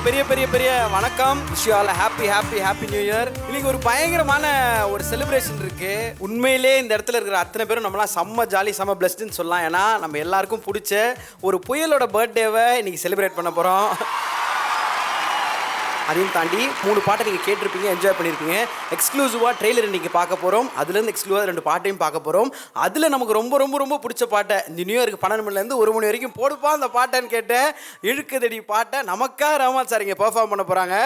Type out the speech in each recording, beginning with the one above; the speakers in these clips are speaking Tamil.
பெரிய பெரிய பெரிய வணக்கம். Wish you all happy new year. இன்னைக்கு ஒரு பயங்கரமான ஒரு செலிப்ரேஷன் இருக்கு. உண்மையிலே இந்த இடத்துல இருக்கிற அத்தனை பேரும் நம்மளாம் செம்ம ஜாலி செம்ம பிளஸ்டுன்னு சொல்லலாம். ஏன்னா நம்ம எல்லாருக்கும் பிடிச்ச ஒரு புயலோட பர்த்டேவை இன்னைக்கு செலிப்ரேட் பண்ண போகிறோம். அதையும் தாண்டி 3 பாட்டை நீங்கள் கேட்டிருப்பீங்க, என்ஜாய் பண்ணியிருப்பீங்க. எக்ஸ்க்ளூசிவாக ட்ரெய்லர் இன்றைக்கி பார்க்க போகிறோம். அதுலேருந்து எக்ஸ்க்ளூசிவாக 2 பாட்டையும் பார்க்க போகிறோம். அதில் நமக்கு ரொம்ப ரொம்ப ரொம்ப பிடிச்ச பாட்டை இந்த நியூ இயருக்கு 12 மணிலேருந்து 1 மணி வரைக்கும் போடுப்பா அந்த பாட்டைன்னு கேட்டேன். இழுக்குதடி பாட்டை நமக்காக ரஹ்மான் சார் இங்கே பெர்ஃபார்ம் பண்ண போகிறாங்க.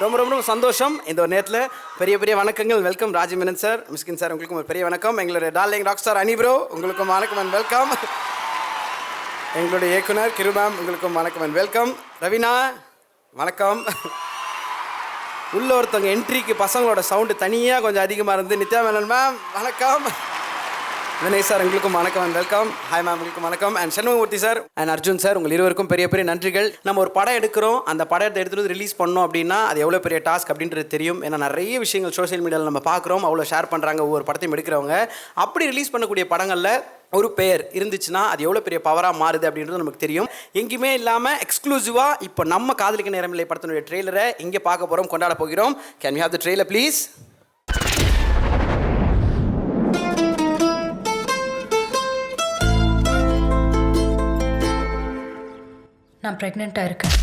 ரொம்ப ரொம்ப ரொம்ப சந்தோஷம். இந்த ஒரு நேரத்தில் பெரிய பெரிய வணக்கங்கள். வெல்கம் ராஜி மேனன் சார், மிஸ்கின் சார், உங்களுக்கும் ஒரு பெரிய வணக்கம். எங்களுடைய டார்லிங் ராக் ஸ்டார் அனி ப்ரோ, உங்களுக்கும் வணக்கம் அண்ட் வெல்கம். எங்களுடைய இயக்குனர் கிரு மேம், உங்களுக்கும் வணக்கம் அண்ட் வெல்கம். ரவினா வணக்கம். உள்ள ஒருத்தவங்க என்ட்ரிக்கு பசங்களோட சவுண்டு தனியாக கொஞ்சம் அதிகமாக இருந்து நித்யா மேனன் மேம் வணக்கம். வினய் சார், உங்களுக்கும் வணக்கம் அண்ட் வெல்கம். ஹாய் மேம், உங்களுக்கும் வணக்கம். And Shanmugamoorthy sir and Arjun sir, உங்கள் இருவருக்கும் பெரிய பெரிய நன்றிகள். நம்ம ஒரு படம் எடுக்கிறோம், அந்த படத்தை எடுத்துகிட்டு ரிலீஸ் பண்ணோம் அப்படின்னா அது எவ்வளோ பெரிய டாஸ்க் அப்படின்றது தெரியும். ஏன்னா நிறைய விஷயங்கள் சோஷியல் மீடியாவில் நம்ம பார்க்குறோம், அவ்வளோ ஷேர் பண்ணுறாங்க ஒவ்வொரு படத்தையும் எடுக்கிறவங்க. அப்படி ரிலீஸ் பண்ணக்கூடிய படங்களில் ஒரு பெயர் இருந்துச்சுன்னா அது எவ்வளோ பெரிய பவராக மாறுது அப்படின்றது நமக்கு தெரியும். எங்கேயுமே இல்லாமல் எக்ஸ்க்ளூசிவாக இப்போ நம்ம காதலிக்க நேரமில்லை படத்தினுடைய ட்ரெய்லரை இங்கே பார்க்க போகிறோம், கொண்டாட போகிறோம். Can we have the trailer please? நான் ப்ரெக்னெண்ட்டாக இருக்கேன்.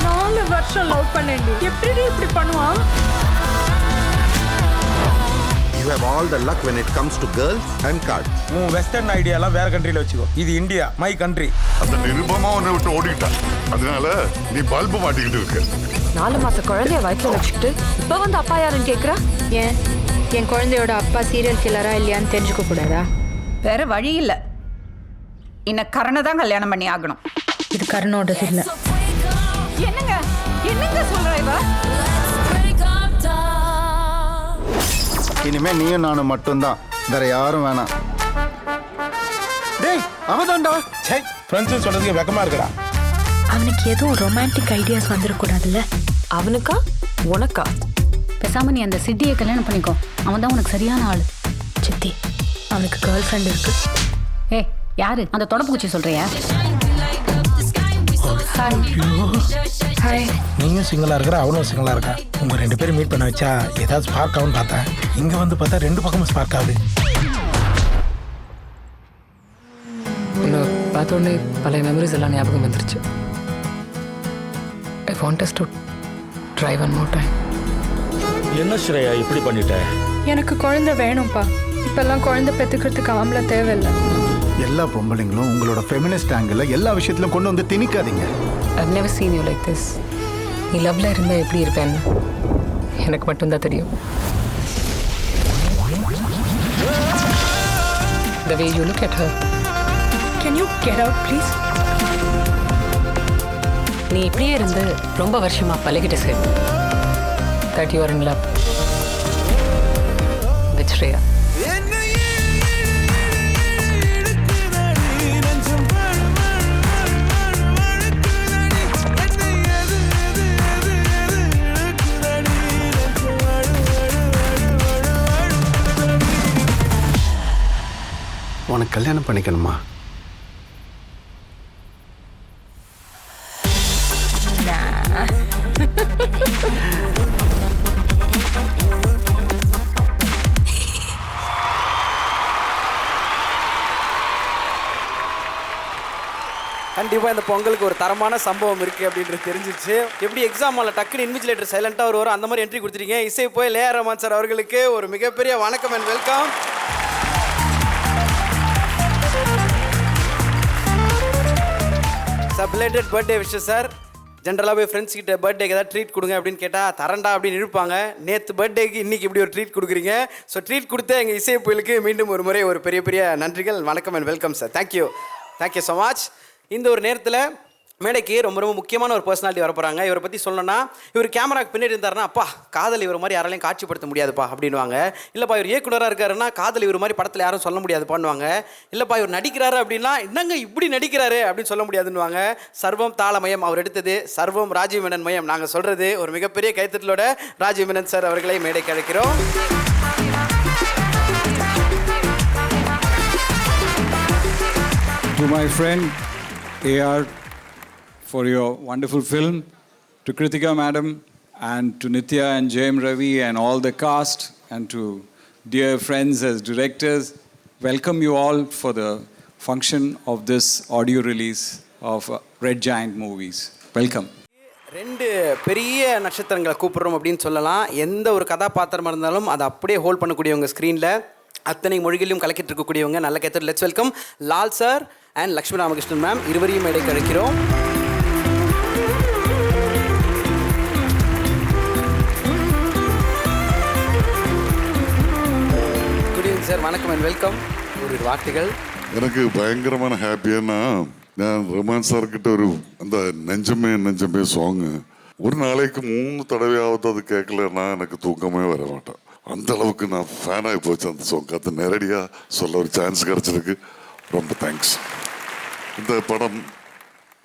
4 வருஷம் லவ் பண்ணேன்டி, எப்படி இப்படி பண்ணுவான்? You have all the luck when it comes to girls and cards. Western ஐடியாலாம் வேற கண்ட்ரில வச்சுக்கோ. இது இந்தியா, மை கண்ட்ரி. அந்த நிருபமா உன்னை விட்டு ஓடிட்டான். அதனால நீ பல்பு மாட்டிக்கிட்டு இருக்க. 4 மாச குழந்தைய வயிற்றுல வச்சுக்கிட்டு இப்போ வந்து அப்பா யாருன்னு கேட்குறா? ஏன் என் குழந்தையோட அப்பா சீரியல் கில்லரா இல்லையான்னு தெரிஞ்சுக்க கூடாதா? வேற வழி இல்லை, இன்ன கரணை தான் கல்யாணம் பண்ணி ஆகணும். இது கருணோடது இல்லை. என்னங்க என்னங்க சொல்ற இவ? இனிமே நீயும் நானும் மட்டும்தான், வேற யாரும் வேணாம். டேய் அவதான்டா. சை, ஃப்ரெண்ட்ஸ் சொல்றதுக்கு வெக்கமா இருக்குடா. அவனுக்கு எதுவும் ரொமான்டிக் ஐடியாஸ் வந்துடக்கூடாதுல்ல. அவனுக்கா உனக்கா? பேசாம நீ அந்த சிட்டியை கல்யாணம் பண்ணிக்கோ, அவன் தான் உனக்கு சரியான ஆள். சித்தி, அவனுக்கு கேர்ள் ஃப்ரெண்ட் இருக்கு. ஏ யாரு அந்த தொடப்பூச்சி சொல்றியா? ஹாய். நீயும் சிங்கிளா இருக்கிற, அவனும் சிங்கிளா இருக்கா. உங்க 2 பேரும் மீட் பண்ண வச்சா ஏதாவது ஸ்பார்க் ஆகும்னு பார்த்தேன். இங்க வந்து பார்த்தா 2 பக்கமும் ஸ்பார்க் ஆகுது. உன்னை பார்த்த உடனே பழைய மெமரிஸ் எல்லாம் ஞாபகம் வந்துருச்சு. I want us to try one more time. என்ன ஸ்ரேயா இப்படி பண்ணிட்ட? எனக்கு குழந்தை வேணும்ப்பா. இப்பெல்லாம் குழந்தை பெத்துக்கிறதுக்கு ஆம்பளை தேவையில்லை. எல்லா பொம்பளைங்களும் உங்களோட ஃபெமினிஸ்ட் ஆங்கிள் எல்லா விஷயத்திலும் கொண்டு வந்து திணிக்காதீங்க. I've never seen you like this. நீ லவ்ல இருந்தா எப்படி இருப்பேன்னு எனக்கு மட்டும்தான் தெரியும். The way you look at her. Can you get out please? நீ இப்படியே இருந்து ரொம்ப வருஷமா பழகிட்ட sir. That you are in love with Shreya. உனக்கு கல்யாணம் பண்ணிக்கணுமா? கண்டிப்பாக இந்த பொங்கலுக்கு ஒரு தரமான சம்பவம் இருக்குது அப்படின்றது தெரிஞ்சிச்சு. எப்படி எக்ஸாம் ஹாலில் டக்குன்னு இன்விஜிலேட்டர் சைலண்ட்டாக வருவார், அந்த மாதிரி என்ட்ரி கொடுத்துருக்கீங்க. இசை போய் ஏ ஆர் ரஹ்மான் சார் அவர்களுக்கு ஒரு மிகப்பெரிய வணக்கம் and welcome. Belated birthday wishes sir. ஜென்ரலாகவே ஃப்ரெண்ட்ஸ் கிட்ட பர்த்டேக்கு ஏதாவது ட்ரீட் கொடுங்க அப்படின்னு கேட்டால் தரண்டா அப்படின்னு இழுப்பாங்க. நேற்று பர்த்டேக்கு இன்றைக்கி இப்படி ஒரு ட்ரீட் கொடுக்குறீங்க. ஸோ ட்ரீட் கொடுத்த எங்கள் இசை புயலுக்கு மீண்டும் ஒரு முறை ஒரு பெரிய பெரிய நன்றிகள், வணக்கம் and welcome sir. Thank you so much. இந்த ஒரு நேரத்தில் மேடைக்கு ரொம்ப ரொம்ப முக்கியமான ஒரு பர்சனாலிட்டி வர போகிறாங்க. இவரை பற்றி சொல்லணும்னா, இவர் கேமராக்கு பின்னாடி இருந்தாருன்னா அப்பா காதல் இவர் மாதிரி யாராலையும் காட்சிப்படுத்த முடியாதுப்பா அப்படின்வாங்க. இல்லைப்பா இவர் இயக்குனராக இருக்காருன்னா காதல் இவர் மாதிரி படத்தில் யாரும் சொல்ல முடியாதுப்பான்னுவாங்க. இல்லைப்பா இவர் நடிக்கிறாரு அப்படின்னா என்னங்க இப்படி நடிக்கிறாரு அப்படின்னு சொல்ல முடியாதுன்னுவாங்க. சர்வம் தாளமயம் அவர் எடுத்தது, சர்வம் ராஜீவ் மேனன் மயம் நாங்கள் சொல்கிறது. ஒரு மிகப்பெரிய கைத்தட்டலோட ராஜீவ் மேனன் சார் அவர்களை மேடைக்கு அழைக்கிறோம். To my friend AR, for your wonderful film, to Kritika madam, and to Nitya and Jayam Ravi and all the cast, and to dear friends as directors. Welcome you all for the function of this audio release of Red Giant Movies. Welcome. ரெண்டு பெரிய நட்சத்திரங்களை கூப்பிடுறோம் அப்படின்னு சொல்லலாம். எந்த ஒரு கதாபாத்திரமாக இருந்தாலும் அதை அப்படியே ஹோல்ட் பண்ணக்கூடியவங்க ஸ்க்ரீனில் அத்தனை மொழிகளிலும் கலக்கிட்டு இருக்கக்கூடியவங்க. நல்ல கேத்தர். Let's welcome Lal sir and Lakshmi Ramakrishnan ma'am இருவரையும் மேடைக்கு அழைக்கிறோம். குட் ஈவினிங் சார், வணக்கம் அண்ட் வெல்கம். ஒரு வார்த்தைகள். எனக்கு பயங்கரமான ஹாப்பியானா நான் ரஹ்மான் சார்கிட்ட ஒரு அந்த நெஞ்சமே நெஞ்சமே சாங்கு ஒரு நாளைக்கு 3 தடவையாவது அது கேட்கலன்னா எனக்கு தூக்கமே வர மாட்டேன். அந்த அளவுக்கு நான் ஃபேன் ஆகி போச்சு அந்த சாங். அது நேரடியாக சொல்ல ஒரு சான்ஸ் கிடச்சிருக்கு. ரொம்ப தேங்க்ஸ். இந்த படம்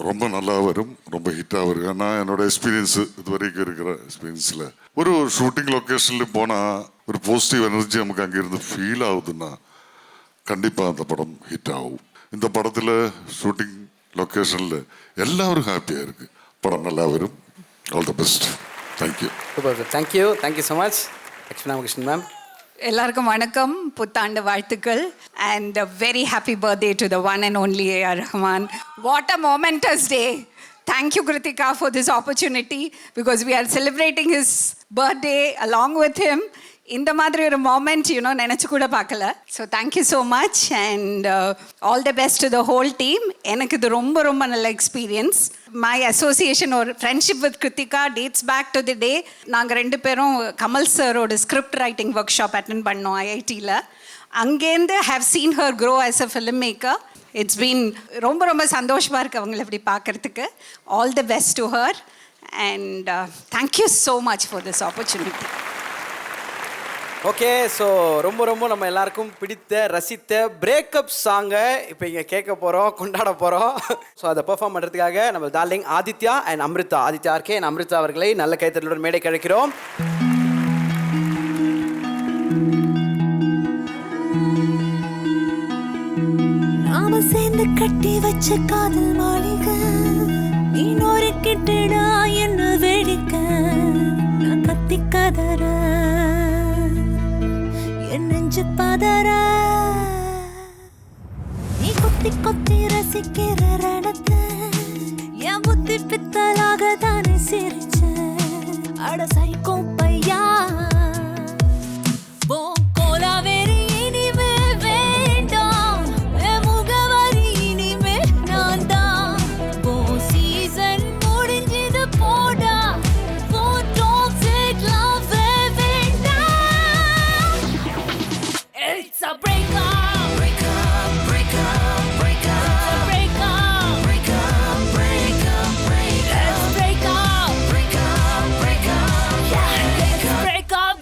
ரொம்ப நல்லா வரும், ரொம்ப ஹிட்டாக வரும். ஏன்னா என்னோட எக்ஸ்பீரியன்ஸு இது வரைக்கும் இருக்கிற எக்ஸ்பீரியன்ஸில் ஒரு ஷூட்டிங் லொக்கேஷன்ல போனால் ஒரு பாசிட்டிவ் எனர்ஜி நமக்கு அங்கேருந்து ஃபீல் ஆகுதுன்னா கண்டிப்பாக அந்த படம் ஹிட் ஆகும். இந்த படத்தில் ஷூட்டிங் லொக்கேஷனில் எல்லாரும் ஹாப்பியாக இருக்குது. படம் நல்லா வரும். All the best. Thank you. Super sir. Thank you. Thank you so much. Lakshmi Ramakrishnan ma'am. எல்லாருக்கும் வணக்கம், புத்தாண்டு வாழ்த்துக்கள். And very happy birthday to the one and only A.R. Rahman. What a momentous day. Thank you, Kritika, for this opportunity because we are celebrating his birthday along with him. இந்த மாதிரி ஒரு மொமெண்ட் நினச்சி கூட பார்க்கல. So thank you so much and all the best to the whole team. எனக்கு இது ரொம்ப ரொம்ப நல்ல எக்ஸ்பீரியன்ஸ். மை அசோசியேஷன் ஒரு friendship with Kiruthiga dates back to the day நாங்கள் 2 பேரும் கமல் சாரோட script writing workshop attend பண்ணோம் IITயில். அங்கேருந்து have seen her grow as a filmmaker. It's been ரொம்ப ரொம்ப சந்தோஷமாக இருக்குது அவங்கள இப்படி பார்க்குறதுக்கு. All the best to her and thank you so much for this opportunity. Okay, so ரொம்ப ரொம்ப நம்ம எல்லாருக்கும் பிடித்த ரசித்த பிரேக்கப் சாங்கை இப்போ இங்கே கேட்க போகிறோம், கொண்டாட போகிறோம். ஸோ அதை பெர்ஃபார்ம் பண்ணுறதுக்காக நம்ம darling Aditya and Amrita, Aditya R K and Amrita அவர்களை நல்ல கைத்தறலுடன் மேடை கழிக்கிறோம். நாம சேர்ந்து கட்டி வச்ச காதல் மாளிகை நீ நோரி கிட்டடா என்ன வேடிக்க நான் கத்தி கதற என் நெஞ்சு பதற நீ கொத்தி கொத்தி ரசிக்கிற ரணத்தை என் புத்தி பித்தலாக தானே சிரிச்ச அட சைக்கோ பையா கோலாவேரி இனிமே வேண்டாம் முகவரி இனிமே நான் தான் சீசன் முடிஞ்சது போடா It's a breakup, breakup, breakup, breakup, breakup, breakup, breakup, breakup. Let's break up, breakup, breakup, yeah, let's break up,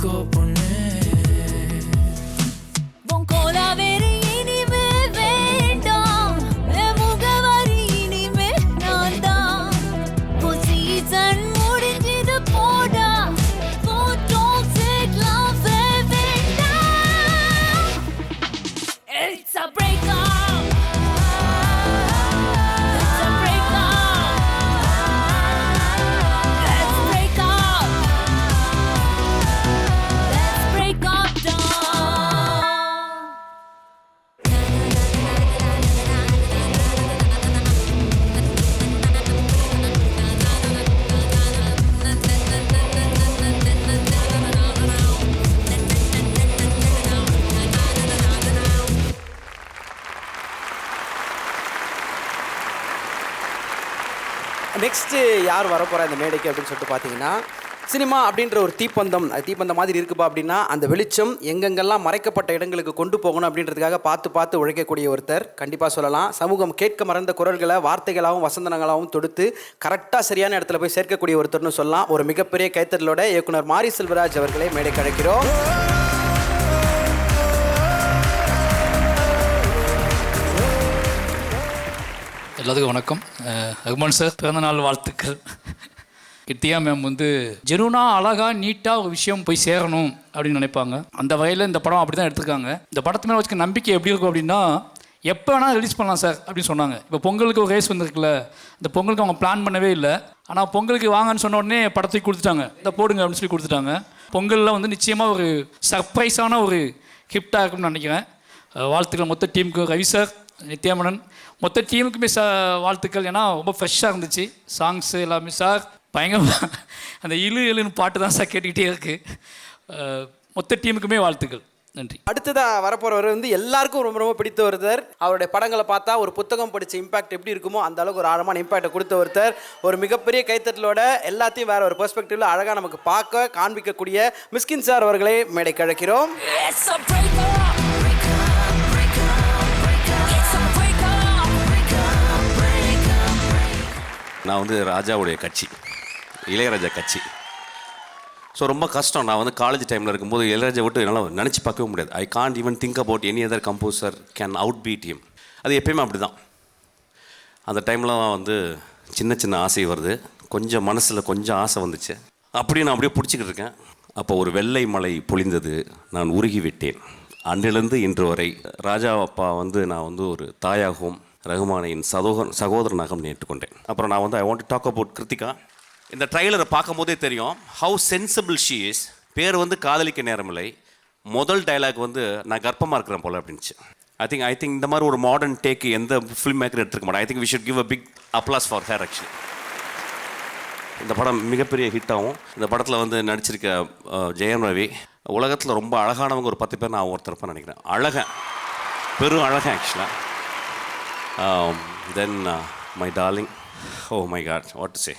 வச்சுக்கோ பொண்ணு உன் கோலாவேறு இனிமே வேண்டாம் என் முகவரி இனிமே நான் தான் உன் சீசன் முடிஞ்சது போடா உன் toxic love வேண்டாம் It's a breakup It's a breakup Let's break up Let's break up down next யார் வரப்போகிறா இந்த மேடைக்கு அப்படின்னு சொல்லிட்டு பார்த்தீங்கன்னா, சினிமா அப்படின்ற ஒரு தீப்பந்தம், அது தீப்பந்தம் மாதிரி இருக்குப்பா அப்படின்னா அந்த வெளிச்சம் எங்கெங்கெல்லாம் மறைக்கப்பட்ட இடங்களுக்கு கொண்டு போகணும் அப்படின்றதுக்காக பார்த்து உழைக்கக்கூடிய ஒருத்தர் கண்டிப்பாக சொல்லலாம். சமூகம் கேட்க மறந்த குரல்களை வார்த்தைகளாகவும் வசந்தனங்களாகவும் தொடுத்து கரெக்டாக சரியான இடத்துல போய் சேர்க்கக்கூடிய ஒருத்தர்னு சொல்லலாம். ஒரு மிகப்பெரிய கைத்தறலோட இயக்குனர் மாரி செல்வராஜ் அவர்களை மேடைக்கு அழைக்கிறோம். எல்லாத்துக்கும் வணக்கம். ரகுமான் சார் பிறந்தநாள் வாழ்த்துக்கள். கிட்டியா மேம் வந்து ஜெனுனா அழகாக நீட்டாக ஒரு விஷயம் போய் சேரணும் அப்படின்னு நினைப்பாங்க. அந்த வகையில் இந்த படம் அப்படி தான் எடுத்திருக்காங்க. இந்த படத்து மேலே வச்சுக்க நம்பிக்கை எப்படி இருக்கும் அப்படின்னா, எப்போ வேணால் ரிலீஸ் பண்ணலாம் சார் அப்படின்னு சொன்னாங்க. இப்போ பொங்கலுக்கு ஒரு ரேஸ் வந்துருக்குல்ல, இந்த பொங்கலுக்கு அவங்க பிளான் பண்ணவே இல்லை. ஆனால் பொங்கலுக்கு வாங்கன்னு சொன்ன உடனே படத்துக்கு கொடுத்துட்டாங்க, இந்த போடுங்க அப்படின்னு சொல்லி கொடுத்துட்டாங்க. பொங்கலில் வந்து நிச்சயமாக ஒரு சர்ப்ரைஸான ஒரு கிஃப்டாக இருக்கும்னு நினைக்கிறேன். வாழ்த்துக்கள் மொத்த டீமுக்கு, ரவி சார், நித்யாமணன், மொத்த டீமுக்குமே வாழ்த்துக்கள். ஏன்னா ரொம்ப ஃப்ரெஷ்ஷாக இருந்துச்சு சாங்ஸு எல்லாமே. சார் பயங்கரமாக அந்த இழுன்னு பாட்டு தான் சார் கேட்டுக்கிட்டே இருக்குது. மொத்த டீமுக்குமே வாழ்த்துக்கள். நன்றி. அடுத்ததாக வரப்போகிறவர் வந்து எல்லாருக்கும் ரொம்ப ரொம்ப பிடித்த ஒருத்தர். அவருடைய படங்களை பார்த்தா ஒரு புத்தகம் படித்த இம்பாக்ட் எப்படி இருக்குமோ அந்த அளவுக்கு ஒரு ஆழமான இம்பாக்டை கொடுத்த ஒருத்தர். ஒரு மிகப்பெரிய கைத்தட்டலோட எல்லாத்தையும் வேற ஒரு பெர்ஸ்பெக்டிவ்ல அழகாக நமக்கு பார்க்க காண்பிக்கக்கூடிய மிஸ்கின் சார் அவர்களை மேடைக்கு அழைக்கிறோம். நான் வந்து ராஜாவுடைய கட்சி, இளையராஜா கட்சி. ஸோ ரொம்ப கஷ்டம். நான் வந்து காலேஜ் டைமில் இருக்கும்போது இளையராஜா விட்டு என்னால் நினச்சி பார்க்கவே முடியாது. I can't even think about any other composer can out beat him. அது எப்பயுமே அப்படி தான். அந்த டைமில் வந்து சின்ன சின்ன ஆசை வருது, கொஞ்சம் மனசில் கொஞ்சம் ஆசை வந்துச்சு. அப்படியே நான் அப்படியே பிடிச்சிக்கிட்டு இருக்கேன். அப்போ ஒரு வெள்ளை மலை பொழிந்தது, நான் உருகி விட்டேன். அன்றிலிருந்து இன்று வரை ராஜா அப்பா வந்து நான் வந்து ஒரு தாயாகவும் ரகுமானின் சகோதரனாகவும் ஏற்றுக்கொண்டேன். அப்புறம் நான் வந்து I want to talk about Kiruthiga. இந்த ட்ரைலரை பார்க்கும் போதே தெரியும் ஹவு சென்சிபிள் ஷீ இஸ். பேர் வந்து காதலிக்க நேரமில்லை. முதல் டைலாக் வந்து நான் கர்ப்பமாக இருக்கிறேன் போல அப்படின்ச்சு. ஐ திங்க் இந்த மாதிரி ஒரு மாடர்ன் டேக்கு எந்த ஃபில்ம் மேக்கர் எடுத்துக்க மாட்டேன். I think we should give a big applause for her. Actually இந்த படம் மிகப்பெரிய ஹிட் ஆகும். இந்த படத்தில் வந்து நடிச்சிருக்க ஜெயம் ரவி, உலகத்தில் ரொம்ப அழகானவங்க ஒரு 10 பேர் நான் ஒருத்தரப்ப நினைக்கிறேன். அழகன், பெரும் அழகன் ஆக்சுவலாக. Then my darling, oh my God, what to say.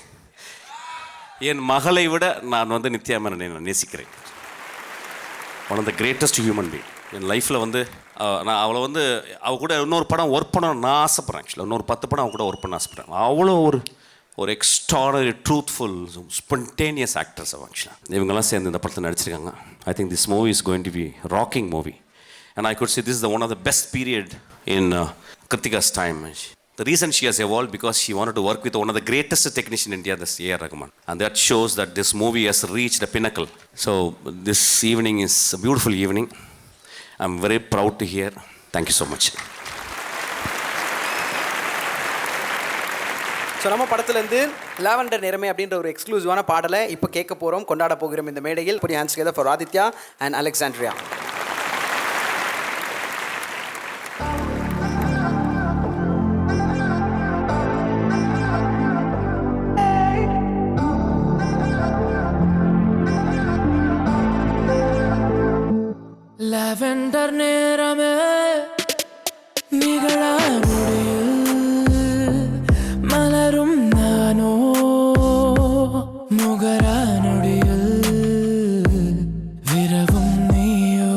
என் மகளை விட நான் வந்து நித்யா மேனனை நான் நேசிக்கிறேன். One of the greatest human being என் லைஃப்பில். வந்து நான் அவளை வந்து அவள் கூட இன்னொரு படம் ஒர்க் பண்ண நான் ஆசைப்பட்றேன். ஆக்சுவலாக இன்னொரு 10 படம் அவள் கூட ஒர்க் பண்ண ஆசைப்பட்றேன். அவ்வளோ ஒரு எக்ஸ்ட்ரானரி ட்ரூத்ஃபுல் ஸ்பொன்டேனியஸ் ஆக்டர்ஸ் அவள். ஆக்சுவலாக இவங்கெல்லாம் சேர்ந்து இந்த படத்தில் நடிச்சிருக்காங்க. I think this movie is going to be rocking movie. And I could say this is one of the best period in Kritika's time. The reason she has evolved because she wanted to work with one of the greatest technician in India, that's A.R. Rahman. And that shows that this movie has reached a pinnacle. So this evening is a beautiful evening. I'm very proud to hear. Thank you so much. So நம்ம படத்துலேருந்து லாவெண்டர் நிறமே அப்படின்ற ஒரு எக்ஸ்க்ளூசிவான பாடலை இப்போ கேட்க போகிறோம், கொண்டாட போகிறோம் இந்த மேடையில். புரிய hands together for Aditya and Alexandria. Lavender நேரமே நிகழ நொடியில் மலரும் நானோ முகர நொடியில் விரவும் நீயோ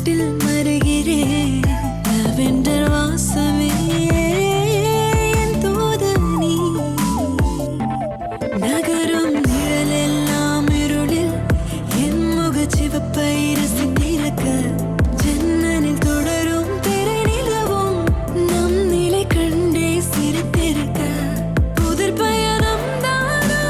காட்டில் மருகிறேன் லாவெண்டர் வாசமே என் தூதனி நகரும் நிழலெல்லாம் இருளில் என் முகச்சிவப்பை ரசித்திருக்க ஜன்னலில் தொடரும் திரை நிலவும் நம் நிலை கண்டே சிரித்திருக்க புதிர் பயணம் தானா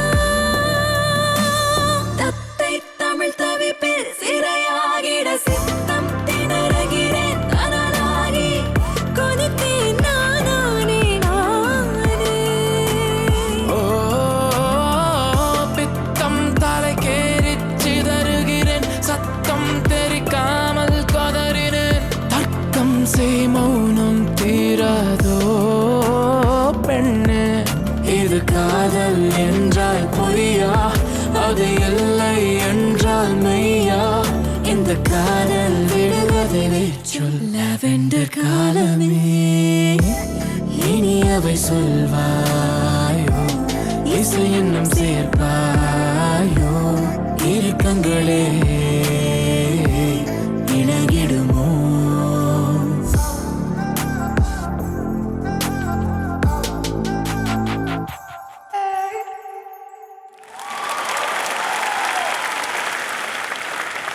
தத்தை தமிழ் தவிப்பில் சிறையாகிட சித்தம் திணறுகிறேன் தனலாகி கொதித்தேன் நானே பித்தம் தலைக்கேறி சிதறுகிறேன் சத்தம் தெரிக்காமல் கொதறினேன் தர்க்கம் செய் மௌனம் தீராதோ பெண்ணே இது காதல் என்றால் பொய்யா அது இல்லை என்றால் மெய்யா இந்த காதல் விடுவதை சொல் லாவெண்டர் காலமே இனி அவை சொல்வாயோ இசை என்னும் சேர்ப்பாயோ இறுக்கங்களே இணகிடுமோ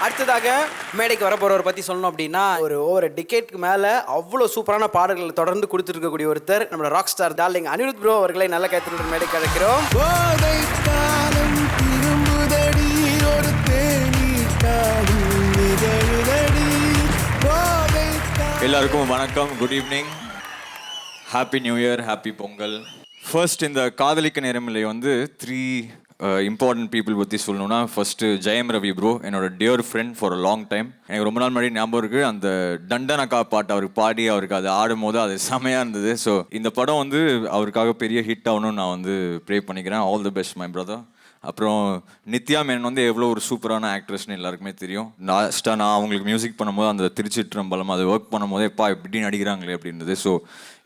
அடுத்ததாக மேடைக்கு வரப்போறவரை பற்றி சொல்லணும் அப்படின்னா ஒரு ஓவர் டிகேட்க்கு மேலே அவ்வளோ சூப்பரான பாடல்களை தொடர்ந்து கொடுத்துருக்கக்கூடிய ஒருத்தர் நம்மளோட rock star darling Anirudh bro அவர்களை நல்ல கைத்தறி மேடைக்கு அழைக்கிறோம். எல்லாருக்கும் வணக்கம், good evening, happy new year, happy Pongal. First இந்த காதலிக்க நேரமில்லை வந்து 3 இம்பார்ட்டன்ட் பீப்புள் பற்றி சொல்லணும்னா ஃபர்ஸ்ட்டு ஜெயம் ரவி ப்ரோ, என்னோட dear friend for a long time. எனக்கு ரொம்ப நாள் முன்னாடி ஞாபகம் இருக்குது, அந்த தண்டனக்கா பாட்டு அவருக்கு பாடி அவருக்கு அது ஆடும் போது அது செமையாக இருந்தது. ஸோ இந்த படம் வந்து அவருக்காக பெரிய ஹிட் ஆகணும்னு நான் வந்து ப்ரே பண்ணிக்கிறேன். All the best my brother. அப்புறம் நித்யா மேனன் வந்து எவ்வளோ ஒரு சூப்பரான ஆக்ட்ரஸ்னு எல்லாருக்குமே தெரியும். லாஸ்ட்டாக நான் அவங்களுக்கு மியூசிக் பண்ணும்போது அந்த திருச்சிற்றம்பலம் அது ஒர்க் பண்ணும்போது எப்பா இப்படி நடிக்கிறாங்களே அப்படின்றது. ஸோ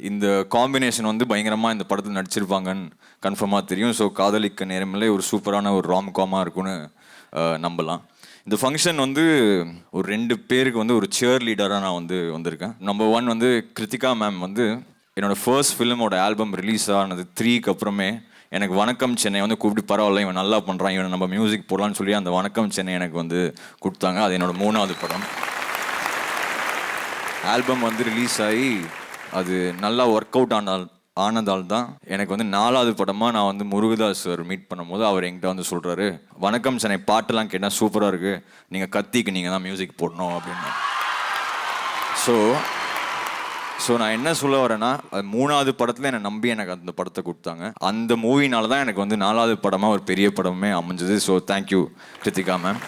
இந்த காம்பினேஷன் வந்து பயங்கரமாக இந்த படத்தில் நடிச்சிருப்பாங்கன்னு கன்ஃபார்மாக தெரியும். ஸோ காதலிக்க நேரமில்லை ஒரு சூப்பரான ஒரு ராம்காமாக இருக்குன்னு நம்பலாம். இந்த ஃபங்க்ஷன் வந்து ஒரு 2 பேருக்கு வந்து ஒரு சியர் லீடராக நான் வந்து வந்திருக்கேன். நம்பர் 1 வந்து கிருத்திகா மேம் வந்து என்னோடய ஃபர்ஸ்ட் ஃபிலிமோட ஆல்பம் ரிலீஸ் ஆனது 3க்கு அப்புறமே எனக்கு வணக்கம் சென்னை வந்து கூப்பிட்டு பரவாயில்ல இவன் நல்லா பண்ணுறான், இவனை நம்ம மியூசிக் போடலான்னு சொல்லி அந்த வணக்கம் சென்னை எனக்கு வந்து கொடுத்தாங்க. அது என்னோடய 3வது படம். ஆல்பம் வந்து ரிலீஸ் ஆகி அது நல்லா ஒர்க் அவுட் ஆனதால் தான் எனக்கு வந்து 4வது படமாக நான் வந்து முருகதாஸ் சார் மீட் பண்ணும்போது அவர் என்கிட்ட வந்து சொல்கிறாரு, வணக்கம் சென்னை பாட்டெல்லாம் கேட்டால் சூப்பராக இருக்குது, நீங்கள் கத்திக்கு நீங்கள் தான் மியூசிக் போடணும் அப்படின்னு. ஸோ நான் என்ன சொல்ல வரேன்னா, அது 3வது படத்தில் என்னை நம்பி எனக்கு அந்த படத்தை கொடுத்தாங்க. அந்த மூவினால தான் எனக்கு வந்து 4வது படமாக ஒரு பெரிய படமே அமைஞ்சது. So thank you Kiruthiga ma'am.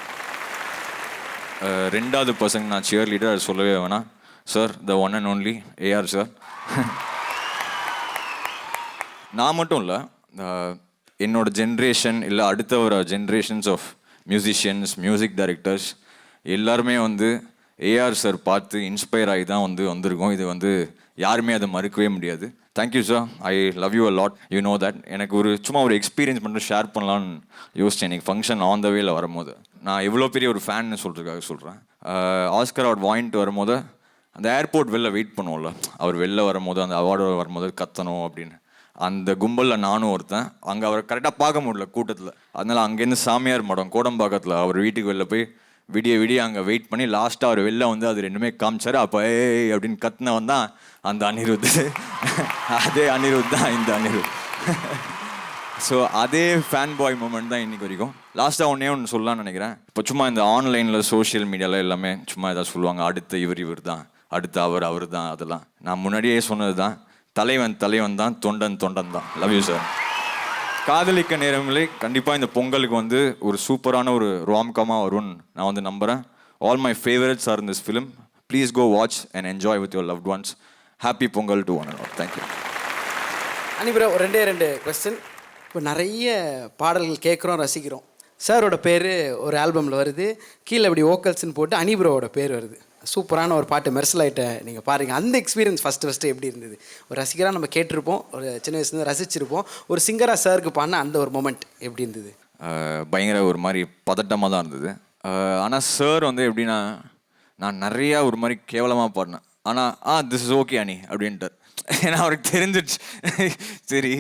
2வது பர்சன் நான் சியர் லீடர், அது சொல்லவே வேணாம், sir the one and only AR sir. நான் மட்டும் இல்லை, என்னோட ஜென்ரேஷன் இல்லை அடுத்த ஒரு generations of musicians, music directors எல்லாருமே வந்து ஏஆர் சார் பார்த்து இன்ஸ்பயர் ஆகி தான் வந்து வந்திருக்கோம். இது வந்து யாருமே அதை மறுக்கவே முடியாது. Thank you sir, I love you a lot, you know that. எனக்கு ஒரு சும்மா ஒரு எக்ஸ்பீரியன்ஸ் மட்டும் ஷேர் பண்ணலான்னு யோசிச்சேன். எனக்கு ஃபங்க்ஷன் ஆன் த வேல வரும்போது நான் எவ்வளோ பெரிய ஒரு ஃபேன்னு சொல்கிறதுக்காக சொல்கிறேன். ஆஸ்கர் அவார்ட் வாங்கிட்டு வரும்போது அந்த ஏர்போர்ட் வெளில வெயிட் பண்ணுவோம்ல, அவர் வெளில வரும்போது அந்த அவார்டு வரும்போது கத்தணும் அப்படின்னு, அந்த கும்பலில் நானும் ஒருத்தன். அங்கே அவரை கரெக்டாக பார்க்க முடியல கூட்டத்தில், அதனால் அங்கேருந்து சாமியார் மடம் கோடம்பாக்கத்தில் அவர் வீட்டுக்கு வெளில போய் விடிய அங்கே வெயிட் பண்ணி லாஸ்ட்டாக அவர் வெளில வந்து அது 2மே காமிச்சார். அப்போ ஏய் அப்படின்னு கத்துனவன் தான் அந்த அனிருத். அதே அனிருத் தான் இந்த அனிருத். ஸோ அதே ஃபேன் பாய் மூமெண்ட் தான் இன்றைக்கி வரைக்கும். லாஸ்ட்டாக ஒன்று சொல்லலாம்னு நினைக்கிறேன். இப்போ சும்மா இந்த ஆன்லைனில் சோஷியல் மீடியாவில் எல்லாமே சும்மா ஏதாவது சொல்லுவாங்க, அடுத்த இவர் தான், அடுத்த அவர் தான். அதெல்லாம் நான் முன்னாடியே சொன்னது தான், தலைவன் தான், தொண்டன் தான். Love you sir. காதலிக்க நேரமில்லை கண்டிப்பாக இந்த பொங்கலுக்கு வந்து ஒரு சூப்பரான ஒரு ராம்காமாக வரும்னு நான் வந்து நம்புகிறேன். All my favourites are in this film. Please go watch and enjoy with your loved ones. Happy Pongal to one and all. Thank you. அனிப்ரோ, ஒரு 2 கொஸ்டின். இப்போ நிறைய பாடல்கள் கேட்குறோம், ரசிக்கிறோம். சாரோட பேர் ஒரு ஆல்பமில் வருது, கீழே இப்படி ஓக்கல்ஸ்ன்னு போட்டு அனிப்ரோவோட பேர் வருது. சூப்பரான ஒரு பாட்டு மெர்சலைட்டை நீங்கள் பாருங்கள். அந்த எக்ஸ்பீரியன்ஸ் ஃபஸ்ட்டு எப்படி இருந்தது? ஒரு ரசிகராக நம்ம கேட்டிருப்போம், ஒரு சின்ன வயசுலேருந்து ரசிச்சிருப்போம். ஒரு சிங்கராக சாருக்கு பாடின அந்த ஒரு மொமெண்ட் எப்படி இருந்தது? பயங்கர ஒரு மாதிரி பதட்டமாக தான் இருந்தது. ஆனால் சார் வந்து எப்படின்னா, நான் நிறையா ஒரு மாதிரி கேவலமாக பாடினேன். ஆனால் திஸ் இஸ் ஓகே அனி அப்படின்ட்டார். ஏன்னா அவருக்கு தெரிஞ்சிடுச்சு, சரி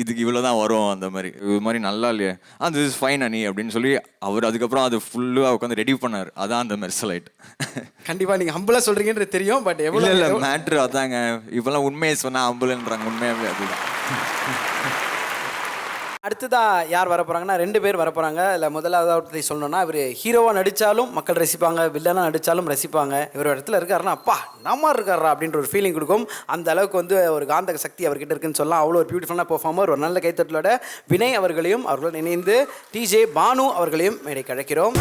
இதுக்கு இவ்வளோ தான் வரும், அந்த மாதிரி இது மாதிரி நல்லா இல்லையே, திஸ் இஸ் ஃபைன் அனி அப்படின்னு சொல்லி அவர் அதுக்கப்புறம் அது ஃபுல்லாக உட்காந்து ரெடி பண்ணார். அதான் அந்த மெர்சலைட். கண்டிப்பாக நீங்கள் ஹம்பிளாக சொல்கிறீங்கன்றது தெரியும், பட் எவ்வளோ இல்லை மேட்ரு அதாங்க. இப்போல்லாம் உண்மையை சொன்னால் ஹம்பிள்ன்றாங்க, உண்மையாகவே அதுதான். அடுத்ததாக யார் வர போகிறாங்கன்னா 2 பேர் வர போகிறாங்க. இல்லை முதலாவது சொல்லணும்னா, இவர் ஹீரோவாக நடித்தாலும் மக்கள் ரசிப்பாங்க, வில்லனாக நடித்தாலும் ரசிப்பாங்க. இவர் இடத்துல இருக்காருன்னா அப்பா நம்ம இருக்காரா அப்படின்ற ஒரு ஃபீலிங் கொடுக்கும். அந்த அளவுக்கு வந்து ஒரு காந்தக சக்தி அவர்கிட்ட இருக்குன்னு சொல்லலாம். அவ்வளோ ஒரு பியூட்டிஃபுல்லான பெர்ஃபார்மர். ஒரு நல்ல கைத்தட்டலோட வினய் அவர்களையும் அவர்களுடன் இணைந்து டிஜே பானு அவர்களையும் மேடைக்கு அழைக்கிறோம்.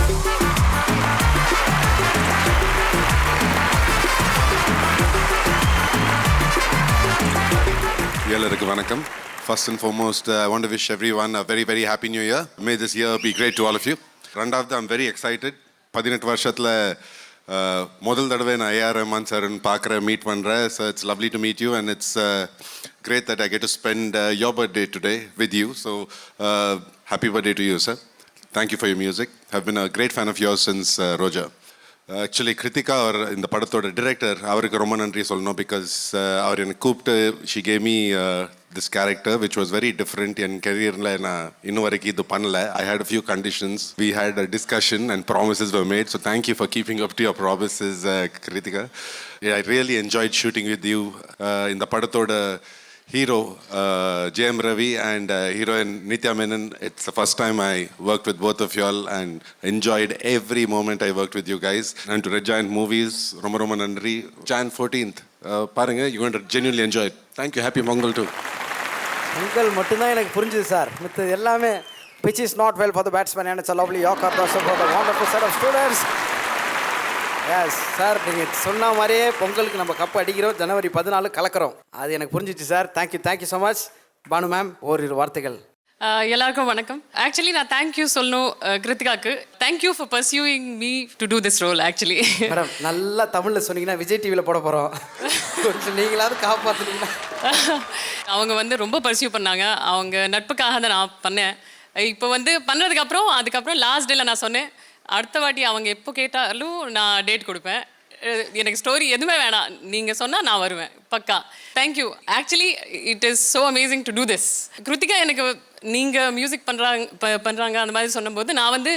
எல்லாருக்கும் வணக்கம். First and foremost, I want to wish everyone a very, very happy new year. May this year be great to all of you. ரெண்டாவது, I'm very excited. 18 வருஷத்தில் முதல் தடவை நான் ஏஆர் ரஹ்மான் சார்ன்னு பார்க்குறேன், மீட் பண்ணுறேன். So it's lovely to meet you and it's great that I get to spend your birthday today with you. So happy birthday to you, sir. Thank you for your music. I've been a great fan of yours since Roja. Actually Kiruthiga அவர் இந்த படத்தோட டிரெக்டர், அவருக்கு ரொம்ப நன்றி சொல்லணும். பிகாஸ் அவர் எனக்கு கூப்பிட்டு she gave me this character which was very different. என் கெரியரில் நான் இன்னும் வரைக்கும் இது பண்ணல. I had a few conditions. We had a discussion and promises were made. So thank you for keeping up to your promises Kiruthiga. I really enjoyed shooting with you. இந்த படத்தோட hero J.M. Ravi and heroine Nithya Menon, it's the first time I worked with both of y'all and enjoyed every moment I worked with you guys. And to Red Giant Movies, Roma Nandri, Jan 14th, பாருங்க, you're going to genuinely enjoy it. Thank you. Happy Pongal too. Pongal மட்டும்தான் எனக்கு புரிஞ்சுது சார். மித்த எல்லாமே pitch is not well for the batsman and it's a lovely Yorker also for the wonderful set of students. Yes sir, நீங்கள் சொன்ன மாதிரியே பொங்கலுக்கு நம்ம கப்பு அடிக்கிறோம், ஜனவரி 14 கலக்கிறோம். அது எனக்கு புரிஞ்சிச்சு sir. Thank you so much. Bhanu ma'am, ஓரிரு வார்த்தைகள். எல்லாருக்கும் வணக்கம். ஆக்சுவலி நான் தேங்க்யூ சொல்லணும் கிருத்திகாக்கு. Thank you for pursuing me to do this role. Actually madam நல்லா தமிழில் சொன்னீங்கன்னா விஜய் டிவியில் போட போகிறோம், கொஞ்சம் நீங்களாவது காப்பாற்றுனீங்கன்னா. அவங்க வந்து ரொம்ப பர்சியூ பண்ணாங்க. அவங்க நட்புக்காக தான் நான் பண்ணேன். இப்போ வந்து அதுக்கப்புறம் லாஸ்ட் டேல நான் சொன்னேன், அடுத்த வாட்டி அவங்க எப்போ கேட்டாலும் நான் டேட் கொடுப்பேன். எனக்கு ஸ்டோரி எதுவுமே வேணாம், நீங்கள் சொன்னால் நான் வருவேன் பக்கா. Thank you. Actually it is so amazing to do this. Kiruthiga எனக்கு நீங்கள் மியூசிக் பண்ணுறாங்க அந்த மாதிரி சொன்னபோது நான் வந்து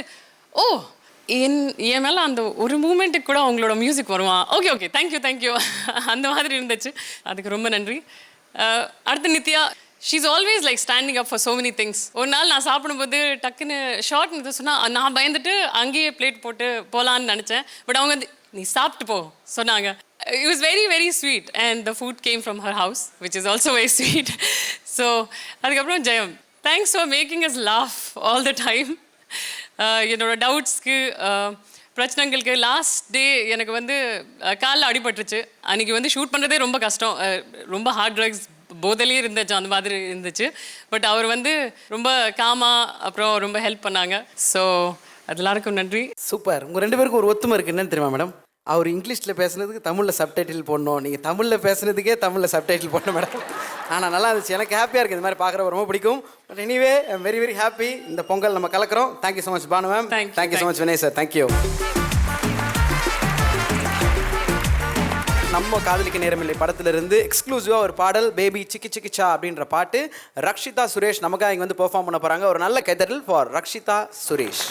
என் மேலே அந்த ஒரு மூமெண்ட்டுக்கு கூட அவங்களோட மியூசிக் வருவான். ஓகே தேங்க்யூ அந்த மாதிரி இருந்துச்சு. அதுக்கு ரொம்ப நன்றி. அடுத்து Nithya, she's always like standing up for so many things. ஒரு நாள் நான் சாப்பிடும்போது டக்குன்னு ஷார்ட்னு சொன்னால் நான் பயந்துட்டு அங்கேயே பிளேட் போட்டு போகலான்னு நினச்சேன். பட் அவங்க வந்து நீ சாப்பிட்டு போ சொன்னாங்க. It was very, very sweet and the food came from her house, which is also very sweet. So அதுக்கப்புறம் ஜெயம், thanks for making us laugh all the time. என்னோட டவுட்ஸ்க்கு பிரச்சனைகளுக்கு லாஸ்ட் டே எனக்கு வந்து காலில் அடிபட்டுருச்சு. அன்றைக்கி வந்து ஷூட் பண்ணுறதே ரொம்ப கஷ்டம், ரொம்ப ஹார்ட் ட்ரக்ஸ் போதலையே இருந்துச்சு, அந்த மாதிரி இருந்துச்சு. பட் அவர் வந்து ரொம்ப காமாக அப்புறம் ரொம்ப ஹெல்ப் பண்ணாங்க. ஸோ அது எல்லாருக்கும் நன்றி. சூப்பர். உங்கள் 2 பேருக்கும் ஒரு ஒத்துமை இருக்குது. என்னன்னு தெரியுமா மேடம்? அவர் இங்கிலீஷில் பேசுனதுக்கு தமிழில் சப்டைட்டில் போடணும், நீங்கள் தமிழில் பேசுனதுக்கே தமிழில் சப்டைட்டில் போடணும் மேடம். ஆனால் நல்லா இருந்துச்சு, எனக்கு ஹாப்பியாக இருக்குது. இந்த மாதிரி பார்க்குற ரொம்ப பிடிக்கும். But anyway I am very, very happy. இந்த பொங்கல் நம்ம கலக்கிறோம். Thank you so much Bhanu ma'am. Thank you so much Vinay sir. Thank you. நம்ம காதலிக்க நேரமில்லை படத்திலிருந்து எக்ஸ்க்ளூசிவாக ஒரு பாடல், பேபி சிக்கி சிக்கிச்சா அப்படின்ற பாட்டு. ரக்ஷிதா சுரேஷ் நமக்காக இங்கே வந்து பெர்ஃபார்ம் பண்ண போகிறாங்க. ஒரு நல்ல கைதட்டல் for Rakshitha Suresh.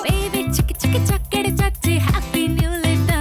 Baby, chicka chicka chakada chachi, happy new life.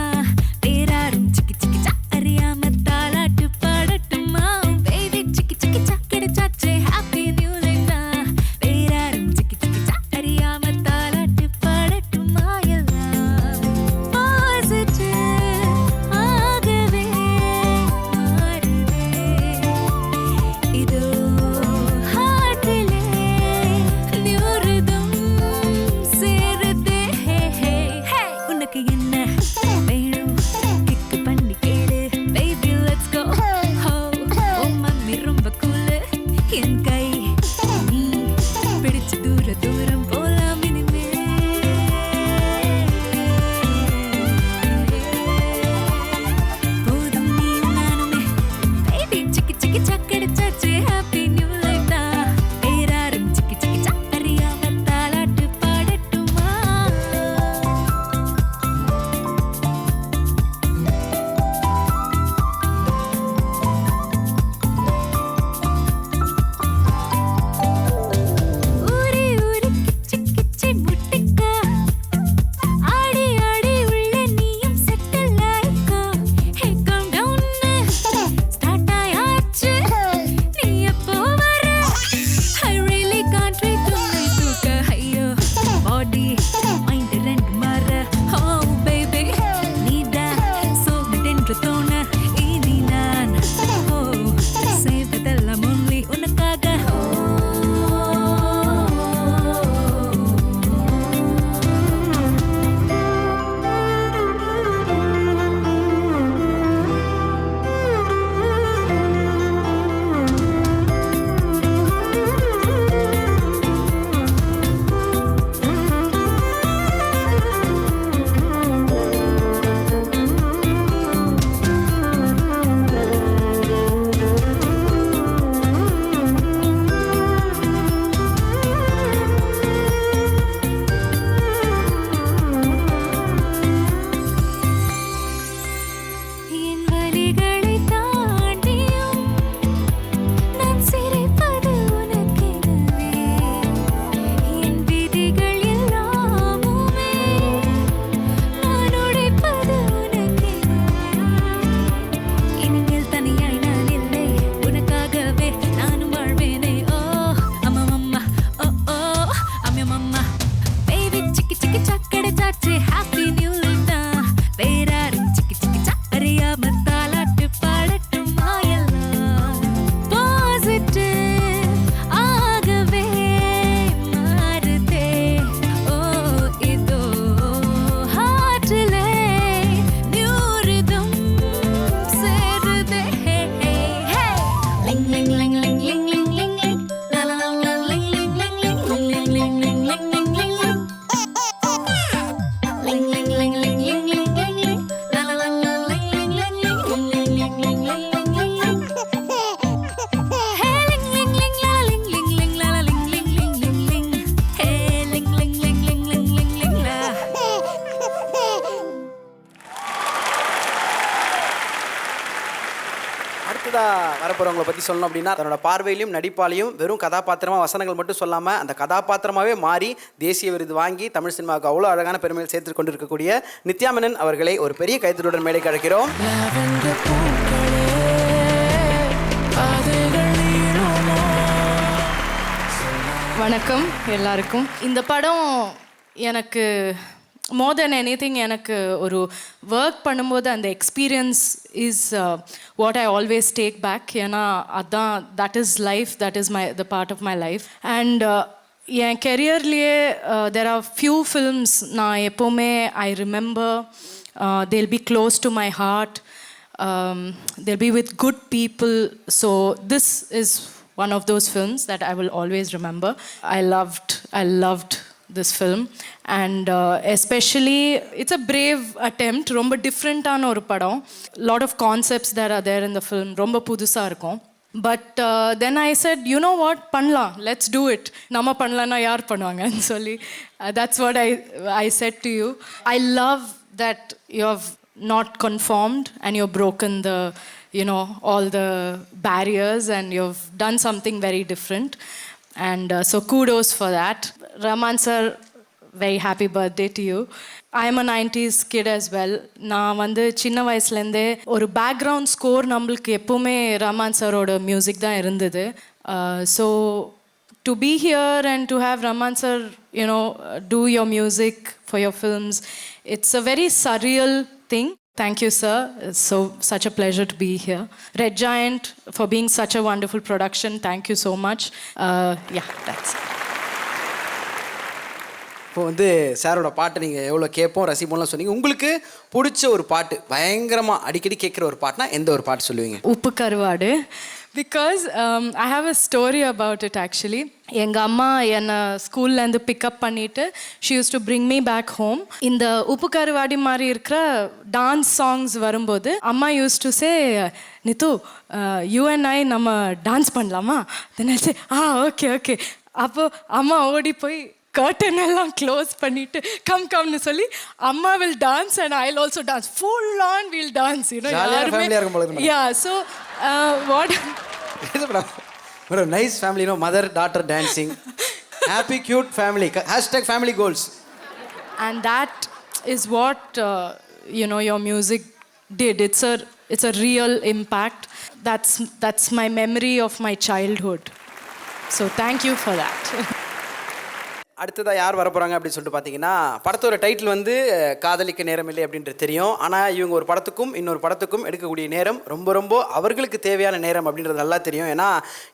அடுத்ததாக வரப்போகிறவங்களை பற்றி சொல்லணும் அப்படின்னா தன்னோட பார்வையிலையும் நடிப்பாலையும் வெறும் கதாபாத்திரமாக வசனங்கள் மட்டும் சொல்லாமல் அந்த கதாபாத்திரமாகவே மாறி தேசிய விருது வாங்கி தமிழ் சினிமாவுக்கு அவ்வளோ அழகான பெருமையில் சேர்த்து கொண்டிருக்கக்கூடிய நித்யா மேனன் அவர்களை ஒரு பெரிய கைத்தட்டுடன் மேடைக்கு அழைக்கிறோம். வணக்கம் எல்லாருக்கும். இந்த படம் எனக்கு மோர் தென் எனிதிங் எனக்கு ஒரு ஒர்க் பண்ணும்போது அந்த experience is what I always take back. ஏன்னா அதுதான் that is life, that is the part of my life. And என் கெரியர்லேயே தெர் ஆர் ஃபியூ ஃபில்ம்ஸ் நான் எப்போவுமே I remember they'll be close to my heart, they'll be with good people. So this is one of those films that I will always remember. I loved this film, and especially it's a brave attempt. Romba different ana oru padam, lot of concepts that are there in the film romba pudusa irukum. But then I said, you know what, pannalam, let's do it. Nama pannalana yaar பண்ணுவாங்க ன்னு சொல்லி that's what I said to you. I love that you have not conformed and you've broken the, you know, all the barriers and you've done something very different. And so kudos for that. Rahman sir, very happy birthday to you. I am a 90s kid as well. நான் வந்து சின்ன வயசுலேருந்தே ஒரு பேக்ரவுண்ட் ஸ்கோர் நம்மளுக்கு எப்போவுமே ரஹ்மான் சாரோட மியூசிக் தான் இருந்தது. So to be here and to have Rahman sir, you know, do your music for your films, it's a very surreal thing. Thank you, sir. It's such a pleasure to be here. Red Giant for being such a wonderful production. Thank you so much. Yeah, that's it. இப்போ வந்து சாரோட பாட்டு நீங்கள் எவ்வளோ கேட்போம் ரசிப்போம்லாம் சொன்னீங்க. உங்களுக்கு பிடிச்ச ஒரு பாட்டு, பயங்கரமாக அடிக்கடி கேட்குற ஒரு பாட்டுனா எந்த ஒரு பாட்டு சொல்லுவீங்க? உப்பு கருவாடு. Because I have a story about it actually. எங்கள் அம்மா என்னை ஸ்கூல்லேருந்து பிக்கப் பண்ணிவிட்டு she used to bring me back home. இந்த உப்பு கருவாடி மாதிரி இருக்கிற டான்ஸ் சாங்ஸ் வரும்போது அம்மா used to say, Nithu you and I நம்ம டான்ஸ் பண்ணலாமா? then I say okay okay. அப்போ அம்மா ஓடி போய் கர்டன் எல்லாம் க்ளோஸ் பண்ணிட்டு கம்னு சொல்லி அம்மா will dance and I will also dance, full on will dance, you know. Yeah, so what ஒரு nice family, no, mother daughter dancing, happy cute family, #family goals. And that is what you know, your music did. It's a real impact. That's my memory of my childhood. So thank you for that. அடுத்ததாக யார் வர போகிறாங்க அப்படின்னு சொல்லிட்டு பார்த்தீங்கன்னா, படத்தோட டைட்டில் வந்து காதலிக்க நேரம் இல்லை அப்படின்றது தெரியும். ஆனால் இவங்க ஒரு படத்துக்கும் இன்னொரு படத்துக்கும் எடுக்கக்கூடிய நேரம் ரொம்ப ரொம்ப அவர்களுக்கு தேவையான நேரம் அப்படின்றது நல்லா தெரியும். ஏன்னா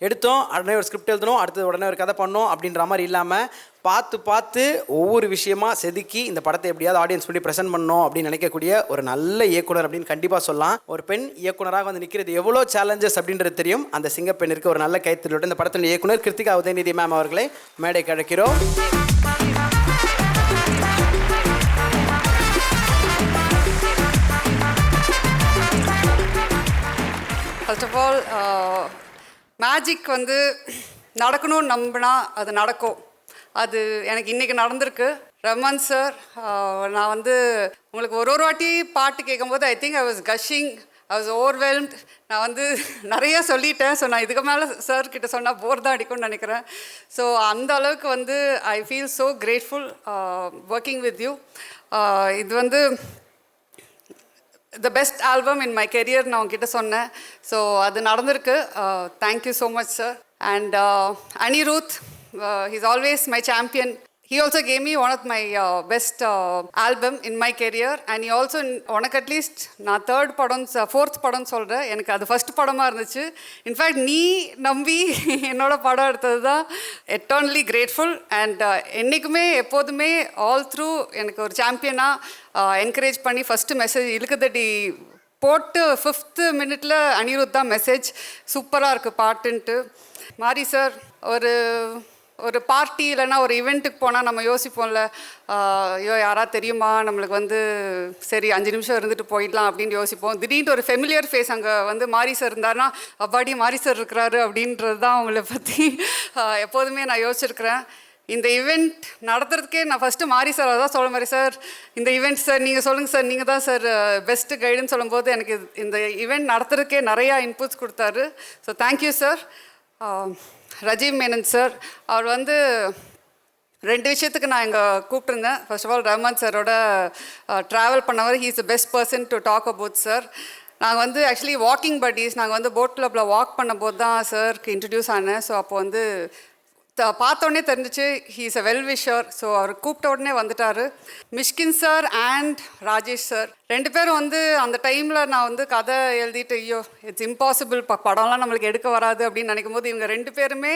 எடுத்தோம் உடனே ஒரு ஸ்கிரிப்ட் எழுதணும், அடுத்தது உடனே ஒரு கதை பண்ணோம் அப்படின்ற மாதிரி இல்லாமல் பார்த்து ஒவ்வொரு விஷயமா செதுக்கி இந்த படத்தை எப்படியாவது ஆடியன்ஸ் பண்ணி ப்ரெசென்ட் பண்ணணும் அப்படின்னு நினைக்கக்கூடிய ஒரு நல்ல இயக்குனர் அப்படின்னு கண்டிப்பாக சொல்லலாம். ஒரு பெண் இயக்குனராக வந்து நிற்கிறது எவ்வளோ சேலஞ்சஸ் அப்படின்றது தெரியும். அந்த சிங்கப்பெண்ணிற்கு ஒரு நல்ல கைத்தட்டலோடு இந்த படத்தின் இயக்குனர் கிருத்திகா உதயநிதி மேம் அவர்களை மேடைக்கு அழைக்கிறோம். ஃபர்ஸ்ட் ஆஃப் ஆல் மேஜிக் வந்து நடக்கணும்னு நம்பினா அது நடக்கும். அது எனக்கு இன்றைக்கி நடந்திருக்கு. ரஹ்மான் சார், நான் வந்து உங்களுக்கு ஒரு வாட்டி பாட்டு கேட்கும்போது I think I was gushing, I was overwhelmed. நான் வந்து நிறைய சொல்லிட்டேன். ஸோ நான் இதுக்கு மேலே சார் கிட்ட சொன்னால் போர் தான் அடிக்கும்னு நினைக்கிறேன். ஸோ அந்த அளவுக்கு வந்து I feel so grateful working with you. இது வந்து the best album in my career நான் உங்ககிட்ட சொன்னேன். ஸோ அது நடந்திருக்கு. Thank you so much sir. And Anirudh, he's always my champion. He also gave me one of my best album in my career. And he also, உனக்கு அட்லீஸ்ட் நான் fourth படம் சொல்கிறேன், எனக்கு அது ஃபர்ஸ்ட் படமாக இருந்துச்சு. இன்ஃபேக்ட் நீ நம்பி என்னோட படம் எடுத்தது தான் எட்டர்னலி கிரேட்ஃபுல். அண்ட் என்றைக்குமே எப்போதுமே ஆல் த்ரூ எனக்கு ஒரு சாம்பியனாக என்கரேஜ் பண்ணி ஃபஸ்ட்டு மெசேஜ் இழுக்குதடி போட்டு 5th minute அனிருத் தான் மெசேஜ் சூப்பராக இருக்குது பாட்டுன்ட்டு. மாரி சார், ஒரு பார்ட்டி இல்லைன்னா ஒரு ஈவெண்ட்டுக்கு போனால் நம்ம யோசிப்போம்ல, ஐயோ யாராவது தெரியுமா நம்மளுக்கு வந்து சரி 5 நிமிஷம் இருந்துட்டு போயிடலாம் அப்படின்னு யோசிப்போம். திடீர்னு ஒரு ஃபெமிலியர் ஃபேஸ் அங்கே வந்து மாரி சார் இருந்தாருன்னா, அப்பாடி மாரி சார் இருக்கிறாரு அப்படின்றது தான் அவங்கள பற்றி எப்போதுமே நான் யோசிச்சிருக்கிறேன். இந்த ஈவெண்ட் நடத்துறதுக்கே நான் ஃபஸ்ட்டு மாறி சார் அதான் சொல்ல மாதிரி சார் இந்த ஈவெண்ட் சார் நீங்கள் சொல்லுங்கள் சார் நீங்கள் தான் சார் பெஸ்ட்டு கைடுன்னு சொல்லும்போது எனக்கு இந்த ஈவெண்ட் நடத்துறதுக்கே நிறையா இன்புட்ஸ் கொடுத்தாரு. So thank you sir. Rajiv Menon sir அவர் வந்து 2 விஷயத்துக்கு நான் இங்கே கூப்பிட்டுருந்தேன். ஃபர்ஸ்ட் ஆஃப் ஆல் ரஹ்மான் சாரோட ட்ராவல் பண்ணவர் he is the best person to talk about sir. நாங்கள் வந்து ஆக்சுவலி வாக்கிங் பட்டீஸ். நாங்கள் வந்து போட் கிளப்பில் வாக் பண்ணும்போது தான் சாருக்கு இன்ட்ரடியூஸ் ஆனேன். ஸோ அப்போ வந்து பார்த்தோன்னே தெரிஞ்சிச்சு he is a well wisher. So அவர் கூப்பிட்ட உடனே வந்துட்டார். Mysskin sir and Rajesh sir 2 பேரும் வந்து அந்த டைமில் நான் வந்து கதை எழுதிட்டு ஐயோ இட்ஸ் இம்பாசிபிள் படம்லாம் நம்மளுக்கு எடுக்க வராது அப்படின்னு நினைக்கும் போது இவங்க 2 பேருமே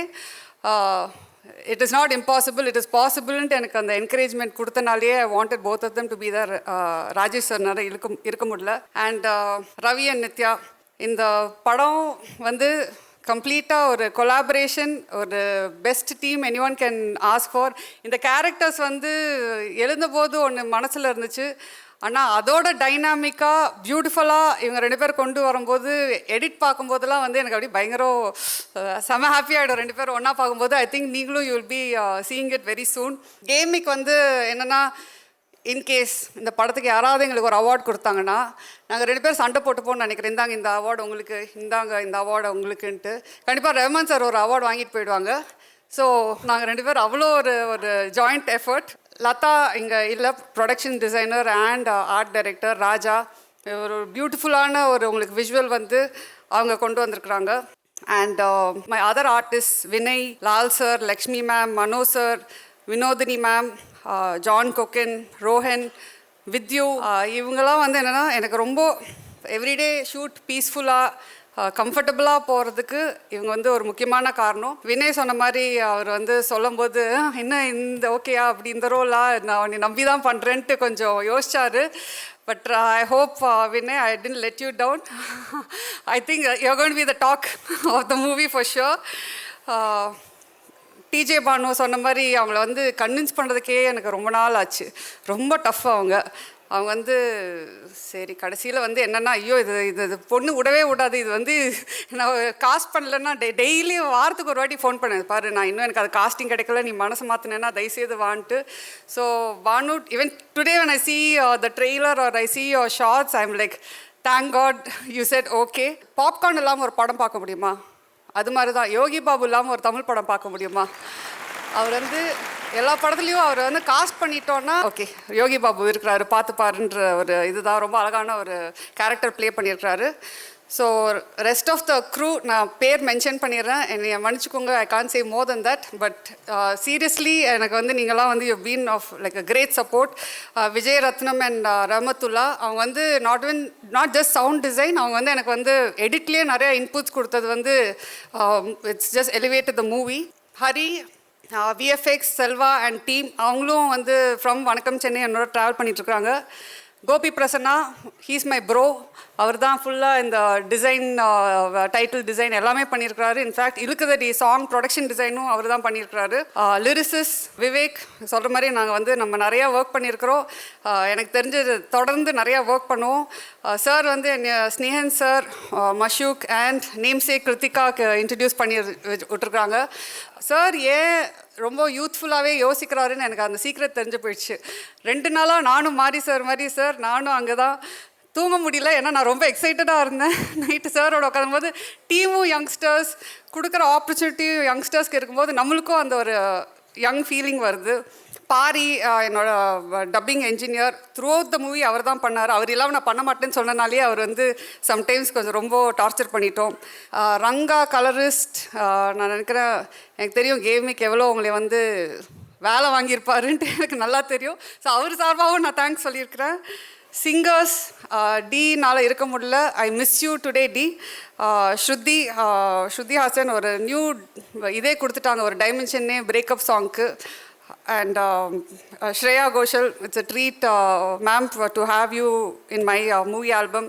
it is not impossible it is பாசிபிள்ன்ட்டு எனக்கு அந்த என்கரேஜ்மெண்ட் கொடுத்தனாலே I wanted both of them to be there. Rajesh sir நிறைய இருக்க முடியல. அண்ட் ரவி அண்ட் நித்யா இந்த படம் வந்து கம்ப்ளீட்டாக ஒரு கொலாபரேஷன், ஒரு best team any one can ask for. இந்த கேரக்டர்ஸ் வந்து எழுந்தபோது ஒன்று மனசில் இருந்துச்சு. ஆனால் அதோட டைனாமிக்காக பியூட்டிஃபுல்லாக இவங்க 2 பேர் கொண்டு வரும்போது எடிட் பார்க்கும்போதெல்லாம் வந்து எனக்கு அப்படியே பயங்கரம் செம ஹாப்பி ஆகிடும். 2 பேரும் ஒன்றா பார்க்கும்போது ஐ திங்க் நீங்களும் you will be seeing it very soon. கேமிக் வந்து என்னென்னா இன்கேஸ் இந்த படத்துக்கு யாராவது எங்களுக்கு ஒரு அவார்ட் கொடுத்தாங்கன்னா நாங்கள் 2 பேர் சண்டை போட்டுப்போன்னு நினைக்கிறேன். இந்தாங்க இந்த அவார்டு உங்களுக்கு, இந்தாங்க இந்த அவார்டு உங்களுக்குன்ட்டு. கண்டிப்பாக ரஹ்மான் சார் ஒரு அவார்டு வாங்கிட்டு போயிடுவாங்க. ஸோ நாங்கள் 2 பேர் அவ்வளோ ஒரு ஜாயிண்ட் எஃபர்ட். லதா இங்கே இல்லை, production designer and art director. Raja ஒரு பியூட்டிஃபுல்லான உங்களுக்கு விஷுவல் வந்து அவங்க கொண்டு வந்திருக்கிறாங்க. And my other artist Vinay, Lal sir, Lakshmi ma'am, Mano sir, Vinodhini ma'am, John Kokken, Rohan, Vidyu இவங்கெல்லாம் வந்து என்னென்னா எனக்கு ரொம்ப எவ்ரிடே ஷூட் பீஸ்ஃபுல்லாக கம்ஃபர்டபுளாக போகிறதுக்கு இவங்க வந்து ஒரு முக்கியமான காரணம். வினய் சொன்ன மாதிரி அவர் வந்து சொல்லும்போது என்ன இந்த ஓகேயா அப்படி இந்த ரோலா நான் நீ நம்பி தான் பண்ணுறேன்ட்டு கொஞ்சம் யோசிச்சார். But I hope Vinay I didn't let you down. I think you are going to be the talk of the movie for sure. DJ Bhanu சொன்ன மாதிரி அவங்கள வந்து கன்வின்ஸ் பண்ணுறதுக்கே எனக்கு ரொம்ப நாள் ஆச்சு. ரொம்ப டஃப் அவங்க வந்து சரி கடைசியில் வந்து என்னென்னா ஐயோ இது பொண்ணு விடவே விடாது, இது வந்து நான் காஸ்ட் பண்ணலன்னா டெய்லி வாரத்துக்கு ஒரு வாட்டி ஃபோன் பண்ணேன், பாரு நான் இன்னும் எனக்கு அது காஸ்டிங் கிடைக்கல, நீ மனசு மாற்றினேன்னா தயவுசெய்து வான்ட்டு. So Banu even today when I see the trailer or I see your shots I'm like thank God you said okay. Popcorn இல்லாமல் ஒரு படம் பார்க்க முடியுமா? அது மாதிரி தான் யோகி பாபு இல்லாமல் ஒரு தமிழ் படம் பார்க்க முடியுமா? அவர் வந்து எல்லா படத்துலையும் அவர் வந்து காஸ்ட் பண்ணிட்டோன்னா ஓகே யோகி பாபு இருக்கிறாரு பார்த்து பாருன்ற ஒரு இதுதான் ரொம்ப அழகான ஒரு கேரக்டர் ப்ளே பண்ணியிருக்கிறாரு. So rest of the crew நான் பேர் மென்ஷன் பண்ணிடுறேன், என்னை மன்னிச்சுக்கோங்க, I can't say more than that. But seriously எனக்கு வந்து நீங்களாம் வந்து you been of like a great support. Vijay Rathnam and Rahmathulla அவங்க வந்து நாட் ஜஸ்ட் சவுண்ட் டிசைன், அவங்க வந்து எனக்கு வந்து எடிட்லேயே நிறைய இன்புட்ஸ் கொடுத்தது வந்து it's just elevated the movie. Hari, VFX, Selva and team அவங்களும் வந்து ஃப்ரம் வணக்கம் சென்னை என்னோட ட்ராவல் பண்ணிகிட்ருக்காங்க. Gopi Prasanna he's my bro, அவர் தான் ஃபுல்லாக இந்த டிசைன் டைட்டில் டிசைன் எல்லாமே பண்ணியிருக்கிறாரு. இன்ஃபேக்ட் இழுக்குதடி சாங் ப்ரொடக்ஷன் டிசைனும் அவர் தான் பண்ணியிருக்கிறாரு. லிரிசிஸ் விவேக் சொல்கிற மாதிரி நாங்கள் வந்து நம்ம நிறையா ஒர்க் பண்ணியிருக்கிறோம். எனக்கு தெரிஞ்சது தொடர்ந்து நிறையா ஒர்க் பண்ணுவோம். சார் வந்து Snehan sir, Mashook and நேம்சே கிருத்திகாக்கு introduce பண்ணி விட்டுருக்காங்க. சார் ஏன் ரொம்ப யூத்ஃபுல்லாகவே யோசிக்கிறாருன்னு எனக்கு அந்த சீக்ரெட் தெரிஞ்சு போயிடுச்சு. 2 நாளாக நானும் மாறி சார் நானும் அங்கே தான் தூங்க முடியல, ஏன்னா நான் ரொம்ப எக்ஸைட்டடாக இருந்தேன். நைட்டு சாரோட உட்காரும்போது டீமும் யங்ஸ்டர்ஸ் கொடுக்குற ஆப்பர்ச்சுனிட்டியும் யங்ஸ்டர்ஸ்க்கு இருக்கும்போது நம்மளுக்கும் அந்த ஒரு யங் ஃபீலிங் வருது. பாரி என்னோட dubbing engineer, throughout the movie அவர் தான் பண்ணார். அவர் இல்லாமல் நான் பண்ண மாட்டேன்னு சொன்னனாலே அவர் வந்து சம்டைம்ஸ் கொஞ்சம் ரொம்ப டார்ச்சர் பண்ணிட்டோம். ரங்கா கலரிஸ்ட், நான் நினைக்கிறேன் எனக்கு தெரியும் கேமிக்கு எவ்வளோ உங்களை வந்து வேலை வாங்கியிருப்பாருன்ட்டு எனக்கு நல்லா தெரியும். ஸோ அவர் சார்பாகவும் நான் தேங்க்ஸ் சொல்லியிருக்கிறேன். சிங்கர்ஸ், டினால் இருக்க முடியல, ஐ மிஸ் யூ டுடே டி. ஸ்ருதி ஹாசன் ஒரு நியூ இதே கொடுத்துட்டாங்க, ஒரு டைமென்ஷன்னே பிரேக்கப் சாங்க்கு. And Shreya Ghoshal, it's a treat, ma'am, to have you in my movie album.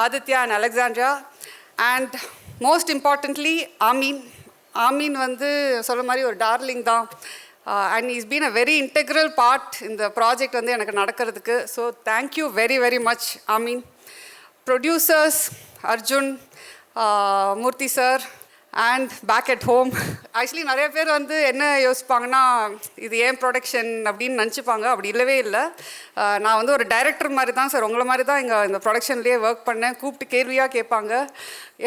Aditya and Alexandra. And most importantly, Amin வந்து சொல்ல மாதிரி ஒரு டார்லிங் தான். And he's been a very integral part in the project வந்து எனக்கு நடக்கிறதுக்கு. So thank you very very much, Amin. Producers, Arjun, Murthy sir, and back at home. Actually நிறைய பேர் வந்து என்ன யோசிப்பாங்கன்னா இது ஏன் ப்ரொடக்ஷன் அப்படின்னு நினச்சிப்பாங்க. அப்படி இல்லவே இல்லை. நான் வந்து ஒரு டைரக்டர் மாதிரி தான் சார், உங்களை மாதிரி தான் இங்கே இந்த ப்ரொடக்ஷன்லேயே ஒர்க் பண்ணேன். கூப்பிட்டு கேள்வியாக கேட்பாங்க.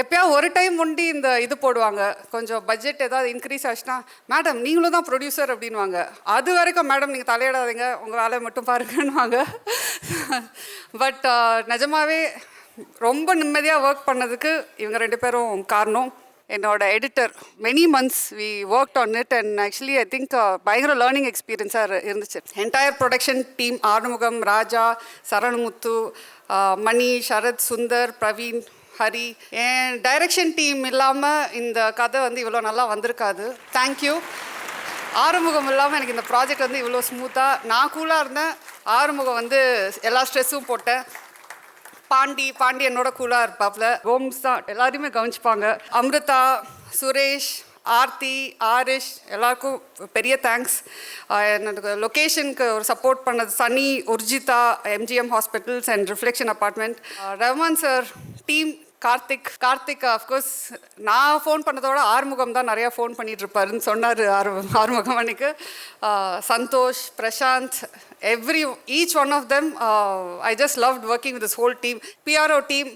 எப்போயா ஒரு டைம் முண்டி இந்த இது போடுவாங்க, கொஞ்சம் பட்ஜெட் ஏதாவது இன்க்ரீஸ் ஆச்சுன்னா மேடம் நீங்களும் தான் ப்ரொடியூசர் அப்படின்வாங்க. அது வரைக்கும் மேடம் நீங்கள் தலையிடாதீங்க, உங்கள் வேலையை மட்டும் பாருங்கன்னுவாங்க. பட் நிஜமாவே ரொம்ப நிம்மதியாக ஒர்க் பண்ணதுக்கு இவங்க 2 பேரும் காரணம். என்னோட editor many months we work on it and actually I think பயங்கர லேர்னிங் எக்ஸ்பீரியன்ஸாக இருந்துச்சு. Entire production team, Arumugam, Raja, Saranmuthu, Mani, Sarath, Sundar, Praveen, Hari, என் டைரக்ஷன் டீம் இல்லாமல் இந்த கதை வந்து இவ்வளோ நல்லா வந்திருக்காது. தேங்க்யூ. ஆறுமுகம் இல்லாமல் எனக்கு இந்த ப்ராஜெக்ட் வந்து இவ்வளோ ஸ்மூத்தாக, நான் கூலாக இருந்தேன். ஆறுமுகம் வந்து எல்லா ஸ்ட்ரெஸ்ஸும் போட்டேன். பாண்டி என்னோட கூலாக இருப்பாப்புல. கோம்ஸ் தான் எல்லாரையுமே கவனிச்சுப்பாங்க. அமிர்தா, சுரேஷ், ஆர்த்தி, ஆரிஷ் எல்லாருக்கும் பெரிய தேங்க்ஸ். எனக்கு லொக்கேஷனுக்கு ஒரு சப்போர்ட் பண்ணது சனி, Urjitha, MGM hospitals and reflection apartment, Rahman sir, team, Karthik of course நான் ஃபோன் பண்ணதோட ஆறுமுகம் தான் நிறையா ஃபோன் பண்ணிகிட்டு இருப்பாருன்னு சொன்னார் ஆறுமுகம் அன்னைக்கு. Santhosh, Prashanth, each one of them, I just loved working with this whole team. PRO team,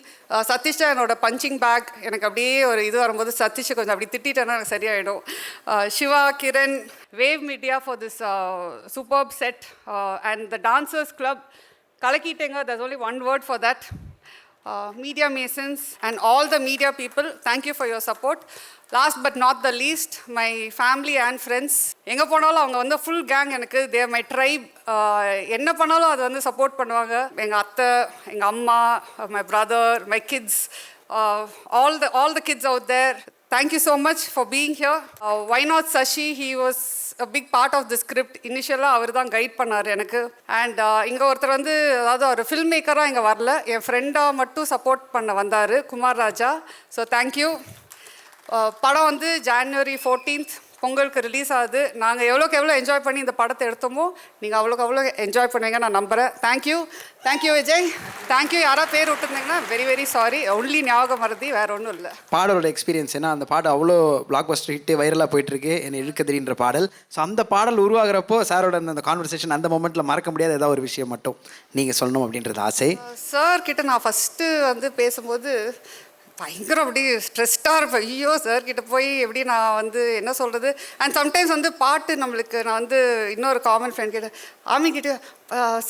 சதீஷா என்னோட பஞ்சிங் பேக். எனக்கு அப்படியே ஒரு இது வரும்போது சதீஷை கொஞ்சம் அப்படி திட்டேன்னா எனக்கு சரியாயிடும். Siva, Kiran, wave media for this superb set and the dancers club. கலக்கிட்டேங்க, there's only one word for that. Media Masons and all the media people, thank you for your support. Last but not the least, my family and friends. எங்கே போனாலும் அவங்க வந்து ஃபுல் கேங் எனக்கு, they are my tribe. என்ன பண்ணாலும் அதை வந்து சப்போர்ட் பண்ணுவாங்க. எங்கள் அத்தை, எங்கள் அம்மா, my brother, my kids, all the kids out there. Thank you so much for being here. Why not Sashi? He was a big part of the script. இனிஷியலாக அவர் தான் கைட் பண்ணார் எனக்கு. அண்ட் இங்கே ஒருத்தர் வந்து அதாவது ஒரு ஃபில்ம் மேக்கராக இங்கே வரல, என் ஃப்ரெண்டாக மட்டும் சப்போர்ட் பண்ண வந்தார், குமார் ராஜா. So thank you. படம் வந்து January 14th பொங்கலுக்கு ரிலீஸ் ஆகுது. நாங்கள் எவ்வளோக்கு எவ்வளோ என்ஜாய் பண்ணி இந்த படத்தை எடுத்தோமோ நீங்கள் அவ்வளோ என்ஜாய் பண்ணுவீங்க நான் நம்புகிறேன். தேங்க்யூ விஜய். தேங்க்யூ. யாராவது பேர் விட்டுருந்தீங்கன்னா வெரி சாரி. ஒன்லி ஞாபகம் மறதி, வேறு ஒன்றும் இல்லை. பாடலோட எக்ஸ்பீரியன்ஸ் ஏன்னா அந்த பாட்டு அவ்வளோ பிளாக் பஸ்டர் ஹிட்டு வைரலாக போயிட்டுருக்கு, என்னை இழுக்கதிரின்ற பாடல். ஸோ அந்த பாடல் உருவாகிறப்போ சாரோட அந்த கான்வர்சேஷன் அந்த மொமெண்ட்டில் மறக்க முடியாத ஏதாவது ஒரு விஷயம் மட்டும் நீங்கள் சொல்லணும் அப்படின்றது ஆசை. சார் கிட்ட நான் ஃபஸ்ட்டு வந்து பேசும்போது பயங்கர அப்படி ஸ்ட்ரெஸ்டாக இருப்பேன். ஐயோ சார் கிட்ட போய் எப்படி நான் வந்து என்ன சொல்கிறது. அண்ட் சம்டைம்ஸ் வந்து பாட்டு நம்மளுக்கு நான் வந்து இன்னொரு காமன் ஃப்ரெண்ட் கிட்ட கிட்ட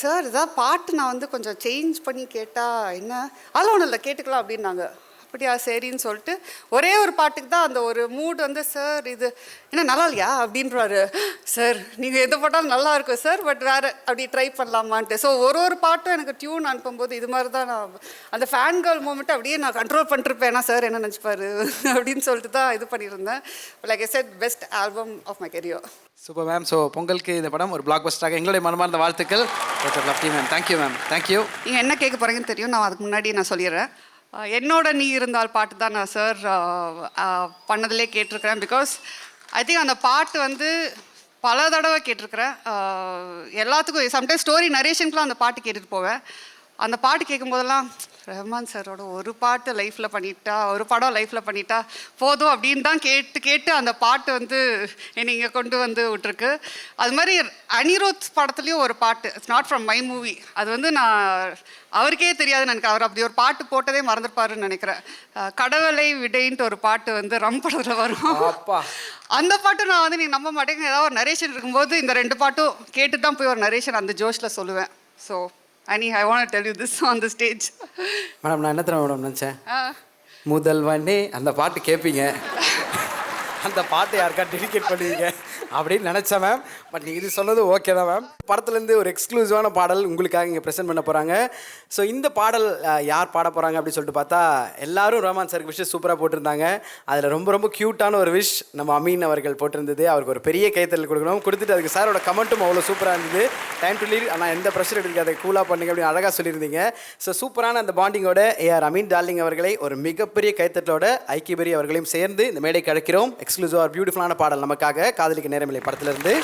சார் இதான் பாட்டு நான் வந்து கொஞ்சம் சேஞ்ச் பண்ணி கேட்டால் என்ன, அதெல்லாம் ஒன்றும் இல்லை கேட்டுக்கலாம் அப்படின்னாங்க. அப்படியா சரின்னு சொல்லிட்டு ஒரே ஒரு பாட்டுக்கு தான் அந்த ஒரு மூட் வந்து சார் இது என்ன நல்லா இல்லையா அப்படின்றாரு. சார் நீங்கள் எது போட்டாலும் நல்லா இருக்கும் சார், பட் வேறு அப்படி ட்ரை பண்ணலாமான்ட்டு. ஸோ ஒரு பாட்டும் எனக்கு டியூன் அனுப்பும்போது இது மாதிரி தான் நான் அந்த ஃபேன் கேர்ள் மூமெண்ட்டை அப்படியே நான் கண்ட்ரோல் பண்ணிருப்பேன். ஏன்னா சார் என்ன நினச்சிப்பாரு அப்படின்னு சொல்லிட்டு தான் இது பண்ணியிருந்தேன். Like I said best album of my career. Super ma'am. So பொங்கலுக்கு இந்த படம் ஒரு பிளாக் பஸ்டராக எங்களுடைய மனமார்ந்த வாழ்த்துக்கள். Ma'am thank you ma'am. தேங்க்யூ. நீங்கள் என்ன கேட்க போகிறீங்கன்னு தெரியும், நான் அதுக்கு முன்னாடி நான் சொல்லிடுறேன். என்னோட நீ இருந்தால் பாட்டு தான் நான் சார் பண்ணதிலே கேட்டிருக்கிறேன். பிகாஸ் ஐ திங்க் அந்த பாட்டு வந்து பல தடவை கேட்டிருக்கிறேன். எல்லாத்துக்கும் சம்டைம்ஸ் ஸ்டோரி நரேஷனுக்குலாம் அந்த பாட்டு கேட்டுட்டு போவேன். அந்த பாட்டு கேட்கும்போதெல்லாம் ரஹ்மான் சாரோட ஒரு பாட்டு லைஃப்பில் பண்ணிட்டா, ஒரு படம் லைஃப்பில் பண்ணிட்டா போதும் அப்படின்னு தான் கேட்டு அந்த பாட்டு வந்து என்னை இங்கே கொண்டு வந்து விட்டுருக்கு. அது மாதிரி அனிருத் படத்துலேயும் ஒரு பாட்டு, it's not from my movie, அது வந்து நான் அவருக்கே தெரியாதுன்னு நினைக்கிறேன். அவர் அப்படி ஒரு பாட்டு போட்டதே மறந்துருப்பாருன்னு நினைக்கிறேன். கடவுளை விடைன்ட்டு ஒரு பாட்டு வந்து ரம் படத்தில் வரும். அந்த பாட்டு நான் வந்து நீங்கள் நம்ப மாட்டேங்க, ஏதாவது ஒரு நரேஷன் இருக்கும்போது இந்த 2 பாட்டும் கேட்டு தான் போய் ஒரு நரேஷன் அந்த ஜோஷில் சொல்லுவேன். So Annie, I want to tell you this on the stage. Madam நான் என்ன தெரியுமா மேடம் நினச்சேன், முதல்வனே அந்த பாட்டு கேட்பீங்க, அந்த பாட்டை யாருக்கா டெடிகேட் பண்ணுவீங்க அப்படின்னு நினச்சேன் மேம். பட் நீங்கள் இது சொன்னது ஓகே தான் மேம். படத்துலேருந்து ஒரு எக்ஸ்க்ளூசிவான பாடல் உங்களுக்காக இங்கே ப்ரெசென்ட் பண்ண போகிறாங்க. ஸோ இந்த பாடல் யார் பாட போகிறாங்க அப்படின்னு சொல்லிட்டு பார்த்தா எல்லாரும் ரஹ்மான் சாருக்கு விஷயம் சூப்பராக போட்டிருந்தாங்க. அதில் ரொம்ப க்யூட்டான ஒரு விஷ் நம்ம அமீன் அவர்கள் போட்டிருந்தது. அவருக்கு ஒரு பெரிய கைத்தறல் கொடுக்கணும், கொடுத்துட்டு அதுக்கு சாரோட கமெண்ட்டும் அவ்வளோ சூப்பராக இருந்தது. டைம் டு லீட், ஆனால் எந்த ப்ரெஷர் எடுக்க அதை கூலாக பண்ணுங்க அப்படின்னு அழகாக சொல்லியிருந்தீங்க. ஸோ சூப்பரான அந்த பாண்டிங்கோட ஏஆர் அமீன் டார்லிங் அவர்களை ஒரு மிகப்பெரிய கைத்தட்டலோட ஐக்கியபெரி அவர்களையும் சேர்ந்து இந்த மேடைக்கு அழைக்கிறோம். எக்ஸ்க்ளூசிவாக பியூட்டிஃபுல்லான பாடல் நமக்காக காதலிக்க நேரமில்லை படத்திலிருந்து.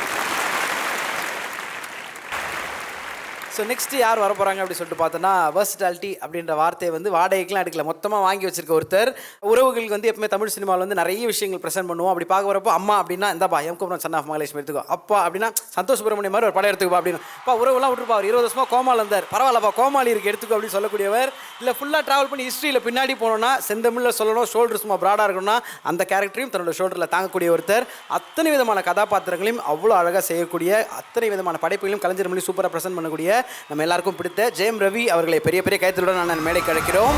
ஸோ நெக்ஸ்ட் யார் வர போகிறாங்க அப்படி சொல்லிட்டு பார்த்தோன்னா வெர்சிட்டாலிட்டி அப்படின்ற வார்த்தையை வந்து வாடகைக்கெலாம் எடுக்கல, மொத்தமாக வாங்கி வச்சிருக்க ஒருத்தர். உறவுகளுக்கு வந்து எப்பவுமே தமிழ் சினிமாவில் வந்து நிறைய விஷயங்கள் ப்ரெசென்ட் பண்ணுவோம். அப்படி பார்க்க வரப்போ அம்மா அப்படின்னா இந்தாப்பா எம்குமரன் சன் ஆஃப் மகாலட்சுமி எடுத்துக்கோ, அப்பா அப்படின்னா சந்தோஷ் சுப்ரமணியம் மாதிரி ஒரு படம் எடுத்துக்கோ அப்படின்னு. அப்பா உறவுலாம் விட்டுருப்பா, அவர் 20 வருஷமாக கோமாவில் இருந்தார், பரவாயில்லப்பா கோமாளி இருக்கு எடுத்துக்கோ அப்படின்னு சொல்லக்கூடியவர். இல்லை ஃபுல்லாக ட்ராவல் பண்ணி ஹிஸ்ட்ரியில் பின்னாடி போனோன்னா செந்தமிழில் சொல்லணும், ஷோல்டர் சும்மா ப்ராடாக இருக்கணும்னா அந்த கேரக்டரையும் தன்னோட ஷோல்டரில் தாங்கக்கூடிய ஒருத்தர். அத்தனை விதமான கதாபாத்திரங்களையும் அவ்வளோ அழகாக செய்யக்கூடிய, அத்தனை விதமான படைப்புகளையும் கலைஞர் மொழி சூப்பராக ப்ரெசென்ட் பண்ணக்கூடிய நம்ம எல்லாருக்கும் பிடித்த ஜெயம் ரவி அவர்களை பெரிய பெரிய கைத்தலுடன் நான் மேடை கிடைக்கிறோம்.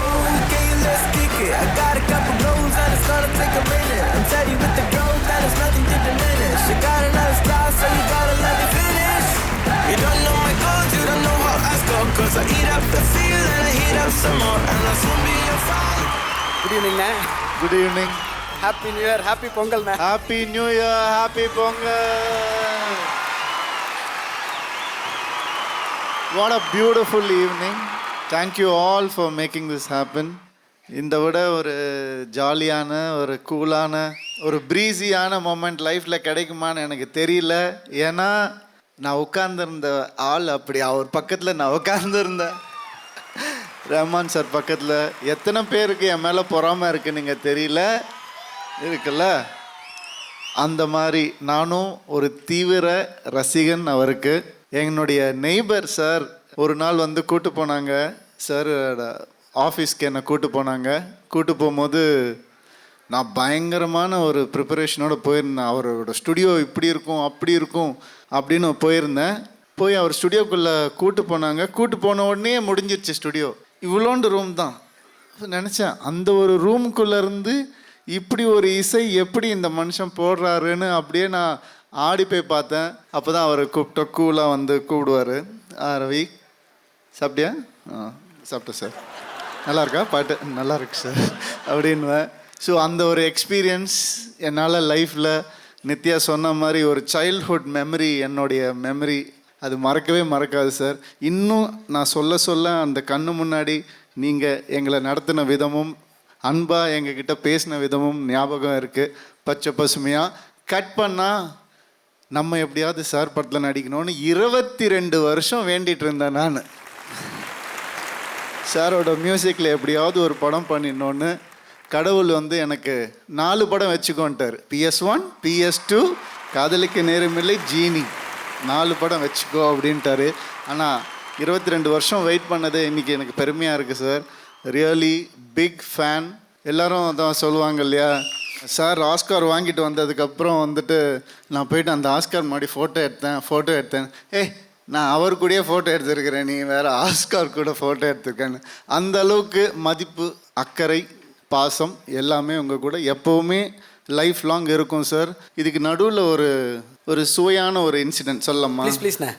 குட் ஈவினிங்ண்ணே. Good evening. Happy new year, happy பொங்கல்ண்ணே. Happy new year, happy Pongal. What a beautiful evening. Thank you all for making this happen. இந்த விட ஒரு ஜாலியான, ஒரு கூலான, ஒரு ப்ரீஸியான மொமெண்ட் லைஃப்பில் கிடைக்குமான்னு எனக்கு தெரியல. ஏன்னா நான் உட்கார்ந்துருந்த ஆள் அப்படி, அவர் பக்கத்தில் நான் உட்கார்ந்துருந்தேன், ரஹ்மான் சார் பக்கத்தில். எத்தனை பேருக்கு என் மேலே பொறாமல் இருக்குன்னு நீங்கள் தெரியல, இருக்குல்ல? அந்த மாதிரி நானும் ஒரு தீவிர ரசிகன் அவருக்கு. என்னுடைய நெய்பர் சார் ஒரு நாள் வந்து கூட்டு போனாங்க சார், ஆஃபீஸ்க்கு என்னை கூட்டு போனாங்க. கூட்டு போகும்போது நான் பயங்கரமான ஒரு ப்ரிப்பரேஷனோடு போயிருந்தேன். அவரோட ஸ்டுடியோ இப்படி இருக்கும் அப்படி இருக்கும் அப்படின்னு போயிருந்தேன். போய் அவர் ஸ்டுடியோக்குள்ளே கூட்டு போனாங்க. கூட்டு போன உடனே முடிஞ்சிருச்சு ஸ்டுடியோ. இவ்வளோண்டு ரூம் தான் நினச்சேன். அந்த ஒரு ரூமுக்குள்ளேருந்து இப்படி ஒரு இசை எப்படி இந்த மனுஷன் போடுறாருன்னு அப்படியே நான் ஆடி போய் பார்த்தேன். அப்போ தான் அவர் கூப்பிட்ட கூலாக வந்து கூப்பிடுவார், ரவி சாப்பிட்டியா? சாப்பிட்டேன் சார். நல்லா இருக்கா பாட்டு? நல்லா இருக்கு சார் அப்படின்வேன். ஸோ அந்த ஒரு எக்ஸ்பீரியன்ஸ் என்னால் லைஃப்பில் நித்யா சொன்ன மாதிரி ஒரு சைல்ட்ஹுட் மெமரி, என்னுடைய மெமரி அது மறக்கவே மறக்காது சார். இன்னும் நான் சொல்ல அந்த கண்ணு முன்னாடி நீங்கள் எங்களை நடத்தின விதமும் அன்பாக எங்ககிட்ட பேசின விதமும் ஞாபகம் இருக்குது. பச்சை பசுமையாக கட் பண்ணால் நம்ம எப்படியாவது சார் படத்தில் நடிக்கணும்னு 22 வருஷம் வேண்டிகிட்டு இருந்தேன் நான். சாரோட மியூசிக்கில் எப்படியாவது ஒரு படம் பண்ணிடணுன்னு கடவுள் வந்து எனக்கு 4 படம் வச்சுக்கோன்ட்டார். PS1, PS2, காதலிக்க நேரமில்லை, ஜீனி, 4 படம் வச்சுக்கோ அப்படின்ட்டாரு. ஆனால் 22 வருஷம் வெயிட் பண்ணது இன்றைக்கி எனக்கு பெருமையாக இருக்குது சார். Really big fan. எல்லோரும் அதான் சொல்லுவாங்க இல்லையா, சார் ஆஸ்கார் வாங்கிட்டு வந்ததுக்கப்புறம் வந்துட்டு நான் போயிட்டு அந்த ஆஸ்கார் முன்னாடி ஃபோட்டோ எடுத்தேன். நான் அவர் கூடயே ஃபோட்டோ எடுத்துருக்கிறேன், நீ வேறு ஆஸ்கார் கூட ஃபோட்டோ எடுத்துருக்கேன்னு. அந்த அளவுக்கு மதிப்பு, அக்கறை, பாசம் எல்லாமே உங்கள் கூட எப்போவுமே லைஃப் லாங் இருக்கும் சார். இதுக்கு நடுவில் ஒரு சுவையான ஒரு இன்சிடென்ட் சொல்லலாமா? ப்ளீஸ்ண்ணே.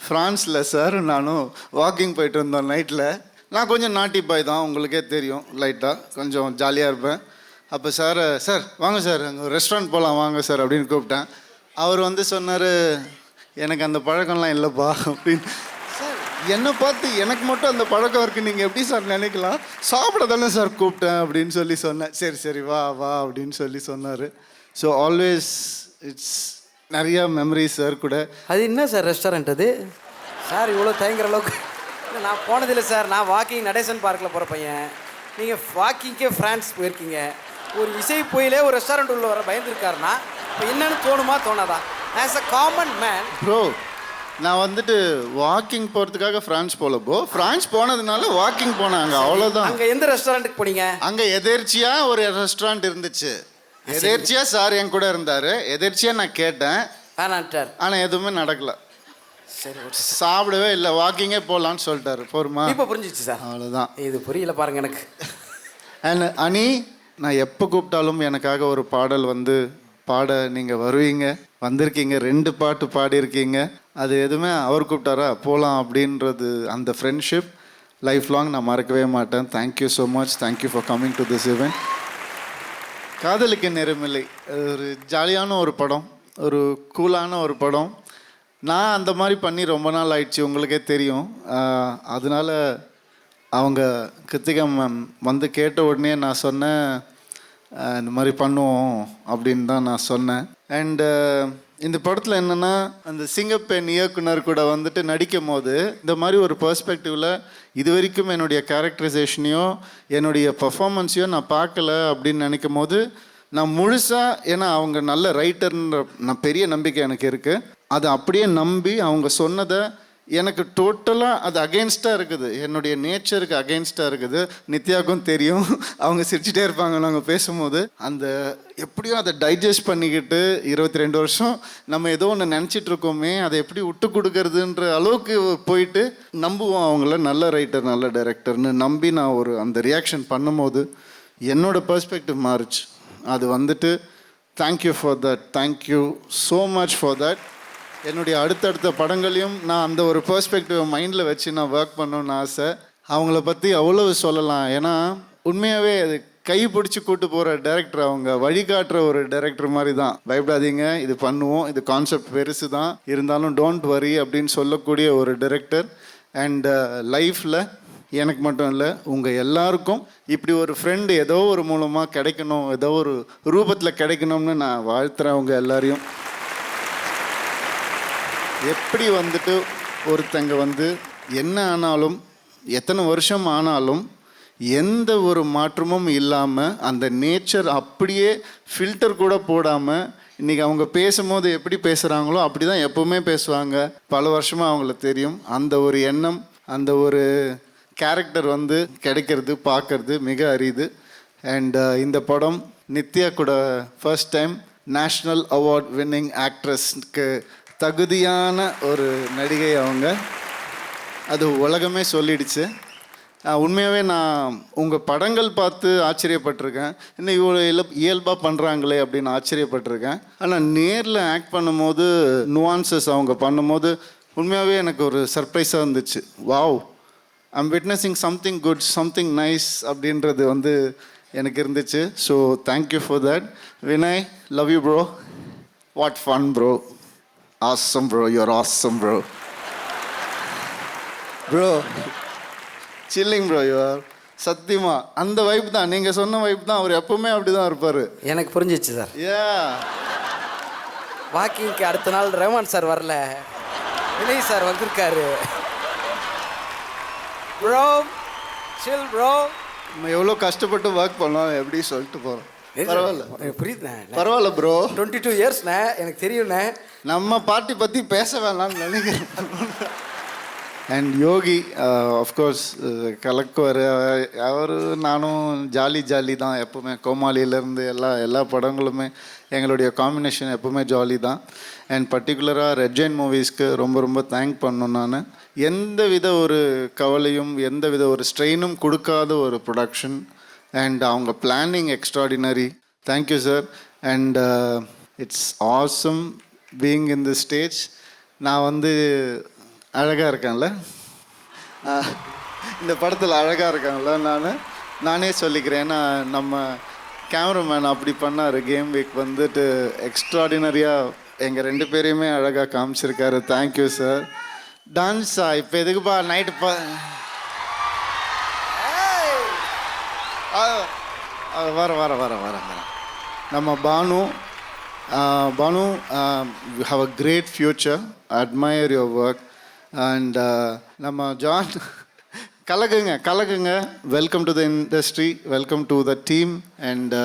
ஃப்ரான்ஸில் சார் நானும் வாக்கிங் போயிட்டு இருந்தோம் நைட்டில். நான் கொஞ்சம் நாட்டி பாய் தான், உங்களுக்கே தெரியும், லைட்டாக கொஞ்சம் ஜாலியாக இருப்பேன். அப்போ சார் வாங்க சார் அங்கே ஒரு ரெஸ்டாரண்ட் போகலாம் வாங்க சார் அப்படின்னு கூப்பிட்டேன். அவர் வந்து சொன்னார், எனக்கு அந்த பழக்கம்லாம் இல்லைப்பா அப்படின்னு. சார் என்னை பார்த்து எனக்கு மட்டும் அந்த பழக்கம் இருக்குது, நீங்கள் எப்படி சார் நினைக்கலாம், சாப்பிட தானே சார் கூப்பிட்டேன் அப்படின்னு சொன்னேன். சரி வா அப்படின்னு சொன்னார். ஸோ ஆல்வேஸ் இட்ஸ் நிறையா மெமரிஸ் சார் கூட. அது என்ன சார் ரெஸ்டாரண்ட் அது சார் இவ்வளோ தயங்குற அளவுக்கு? நான் போனதில்லை சார். நான் வாக்கிங் நடேசன் பார்க்கில் போகிற பையன். நீங்கள் வாக்கிங்கே ஃப்ரான்ஸ் போயிருக்கீங்க. ஒரு இசை போயிலே ஒரு ரெஸ்டாரண்ட் உள்ள வர பயந்துருக்காருன்னா இப்போ என்னன்னு தோணுமா தோணாதா? As a common man bro, நான் வந்துட்டு வாக்கிங் போகிறதுக்காக ஃப்ரான்ஸ் ஃப்ரான்ஸ் போனதுனால வாக்கிங் போனாங்க, அவ்வளோதான். அங்கே எந்த ரெஸ்டாரண்ட்டுக்கு போனீங்க? அங்கே எதேர்ச்சியாக ஒரு ரெஸ்டாரண்ட் இருந்துச்சு. எதேர்ச்சியாக சார் என் கூட இருந்தார். எதேர்ச்சியாக நான் கேட்டேன், ஆனால் எதுவுமே நடக்கலை. சரி, சாப்பிடவே இல்லை, வாக்கிங்கே போகலான்னு சொல்லிட்டாரு. போருமா? இப்போ புரிஞ்சிச்சு சார். அவ்வளோதான். இது புரியல பாருங்க எனக்கு. அண்ட் அனி, நான் எப்போ கூப்பிட்டாலும் எனக்காக ஒரு பாடல் வந்து பாட நீங்கள் வருவீங்க, வந்திருக்கீங்க. 2 பாட்டு பாடியிருக்கீங்க. அது எதுவுமே அவர் கூப்பிட்டாரா போகலாம் அப்படின்றது, அந்த ஃப்ரெண்ட்ஷிப் லைஃப் லாங் நான் மறக்கவே மாட்டேன். Thank you so much. Thank you for coming to this event. காதலுக்கு நேரமில்லை ஒரு ஜாலியான ஒரு படம், ஒரு கூலான ஒரு படம். நான் அந்த மாதிரி பண்ணி ரொம்ப நாள் ஆயிடுச்சு, உங்களுக்கே தெரியும். அதனால் அவங்க கிருத்திகா மேம் வந்து கேட்ட உடனே நான் சொன்னேன், இந்த மாதிரி பண்ணுவோம் அப்படின்னு தான் நான் சொன்னேன். அண்டு இந்த படத்தில் என்னென்னா அந்த சிங்கப்பெண் இயக்குனர் கூட வந்துட்டு நடிக்கும் போது இந்த மாதிரி ஒரு பெர்ஸ்பெக்டிவில் இது வரைக்கும் என்னுடைய கேரக்டரைசேஷனையோ என்னுடைய பர்ஃபார்மன்ஸையோ நான் பார்க்கல அப்படின்னு நினைக்கும் போது நான் முழுசாக, ஏன்னா அவங்க நல்ல ரைட்டர்ன்ற நான் பெரிய நம்பிக்கை எனக்கு இருக்குது, அதை அப்படியே நம்பி அவங்க சொன்னதை எனக்கு டோட்டலாக அது அகெயின்ஸ்டாக இருக்குது, என்னுடைய நேச்சருக்கு அகெயின்ஸ்டாக இருக்குது. நித்யாவுக்கும் தெரியும், அவங்க சிரிச்சிட்டே இருப்பாங்க நாங்கள் பேசும்போது. அந்த எப்படியும் அதை டைஜஸ்ட் பண்ணிக்கிட்டு 22 வருஷம் நம்ம ஏதோ ஒன்று நினச்சிட்டு இருக்கோமே, அதை எப்படி விட்டு கொடுக்கறதுன்ற அளவுக்கு போயிட்டு நம்புவோம் அவங்கள, நல்ல ரைட்டர் நல்ல டைரக்டர்னு நம்பி நான் ஒரு அந்த ரியாக்ஷன் பண்ணும்போது என்னோடய பெர்ஸ்பெக்டிவ் மாறுச்சு. அது வந்துட்டு thank you for that, thank you so much for that. என்னுடைய அடுத்தடுத்த படங்களையும் நான் அந்த ஒரு பெர்ஸ்பெக்டிவை மைண்டில் வச்சு நான் ஒர்க் பண்ணணுன்னு ஆசை. அவங்கள பற்றி அவ்வளவு சொல்லலாம். ஏன்னா உண்மையாகவே அது கை பிடிச்சி கூட்டு போகிற டைரக்டர், அவங்க வழிகாட்டுற ஒரு டைரக்டர் மாதிரி தான். பயப்படாதீங்க, இது பண்ணுவோம், இது கான்செப்ட் பெருசு தான், இருந்தாலும் டோன்ட் வரி அப்படின்னு சொல்லக்கூடிய ஒரு டைரக்டர். அண்ட் லைஃப்பில் எனக்கு மட்டும் இல்லை, உங்கள் எல்லாருக்கும் இப்படி ஒரு ஃப்ரெண்டு ஏதோ ஒரு மூலமாக கிடைக்கணும், ஏதோ ஒரு ரூபத்தில் கிடைக்கணும்னு நான் வாழ்த்துறேன் உங்கள் எல்லாரையும். எப்படி வந்துட்டு ஒருத்தங்க வந்து என்ன ஆனாலும் எத்தனை வருஷம் ஆனாலும் எந்த ஒரு மாற்றமும் இல்லாமல் அந்த நேச்சர் அப்படியே ஃபில்டர் கூட போடாமல் இன்றைக்கி அவங்க பேசும்போது எப்படி பேசுகிறாங்களோ அப்படி தான் எப்போவுமே பேசுவாங்க. பல வருஷமாக அவங்கள தெரியும். அந்த ஒரு எண்ணம், அந்த ஒரு கேரக்டர் வந்து கிடைக்கிறது பார்க்கறது மிக அரிது. அண்ட் இந்த படம் நித்யா கூட first time national award winning ஆக்ட்ரஸ்க்கு தகுதியான ஒரு நடிகை அவங்க. அது உலகமே சொல்லிடுச்சு. உண்மையாகவே நான் உங்கள் படங்கள் பார்த்து ஆச்சரியப்பட்டிருக்கேன், இன்னும் இவ்வளோ இயல்பாக பண்ணுறாங்களே அப்படின்னு ஆச்சரியப்பட்டிருக்கேன். ஆனால் நேரில் ஆக்ட் பண்ணும்போது நுவான்சஸ் அவங்க பண்ணும்போது உண்மையாகவே எனக்கு ஒரு சர்ப்ரைஸாக இருந்துச்சு. Wow, I'm witnessing something good, something nice அப்படின்றது வந்து எனக்கு இருந்துச்சு. So thank you for that. Vinay, love you bro. What fun bro. Awesome bro, you're awesome bro. Bro, chilling bro you are. சத்தியமா அந்த வைப் தான், நீங்கள் சொன்ன வைப் தான். அவர் எப்பவுமே அப்படி தான் இருப்பார். எனக்கு புரிஞ்சிச்சு சார். வாக்கிங்க்கு அடுத்த நாள் ரஹ்மான் சார் வரல, வினய் சார் வந்திருக்காரு. Bro chill bro. நம்ம எவ்வளோ கஷ்டப்பட்டு ஒர்க் பண்ணோம், எப்படி சொல்லிட்டு போகிறோம். பரவாயில்ல, எனக்கு புரியுதுண்ணே. பரவாயில்ல ப்ரோ. 22 இயர்ஸ்ண்ணே, எனக்கு தெரியுண்ணே. நம்ம பார்ட்டி பற்றி பேச வேணாம்னு நினைக்கிறேன். And Yogi of course கலக்குவார். அவர் நானும் ஜாலி தான் எப்போவுமே. கோமாளியிலேருந்து எல்லா படங்களுமே எங்களுடைய காம்பினேஷன் எப்போவுமே ஜாலி தான். அண்ட் பர்டிகுலராக ரெட் ஜெயின் மூவிஸ்க்கு ரொம்ப தேங்க் பண்ணணும். நான் எந்த வித ஒரு கவலையும் எந்த வித ஒரு ஸ்ட்ரெயினும் கொடுக்காத ஒரு ப்ரொடக்ஷன். அண்ட் அவங்க planning extraordinary. Thank you sir. And it's awesome being in the stage. நான் வந்து அழகாக இருக்கேன்ல, இந்த படத்தில் அழகாக இருக்காங்கல்ல, நானே சொல்லிக்கிறேன். ஏன்னா நம்ம கேமராமேன் அப்படி பண்ணார். கேம் வீக் வந்துட்டு எக்ஸ்ட்ராடினரியாக எங்கள் 2 பேரையுமே அழகாக காமிச்சிருக்காரு. Thank you sir. டான்ஸா இப்போ எதுக்குப்பா நைட்டு வர நம்ம Banu you have a great future. I admire your work. And நம்ம ஜான் கலகுங்க. Welcome to the industry, welcome to the team. And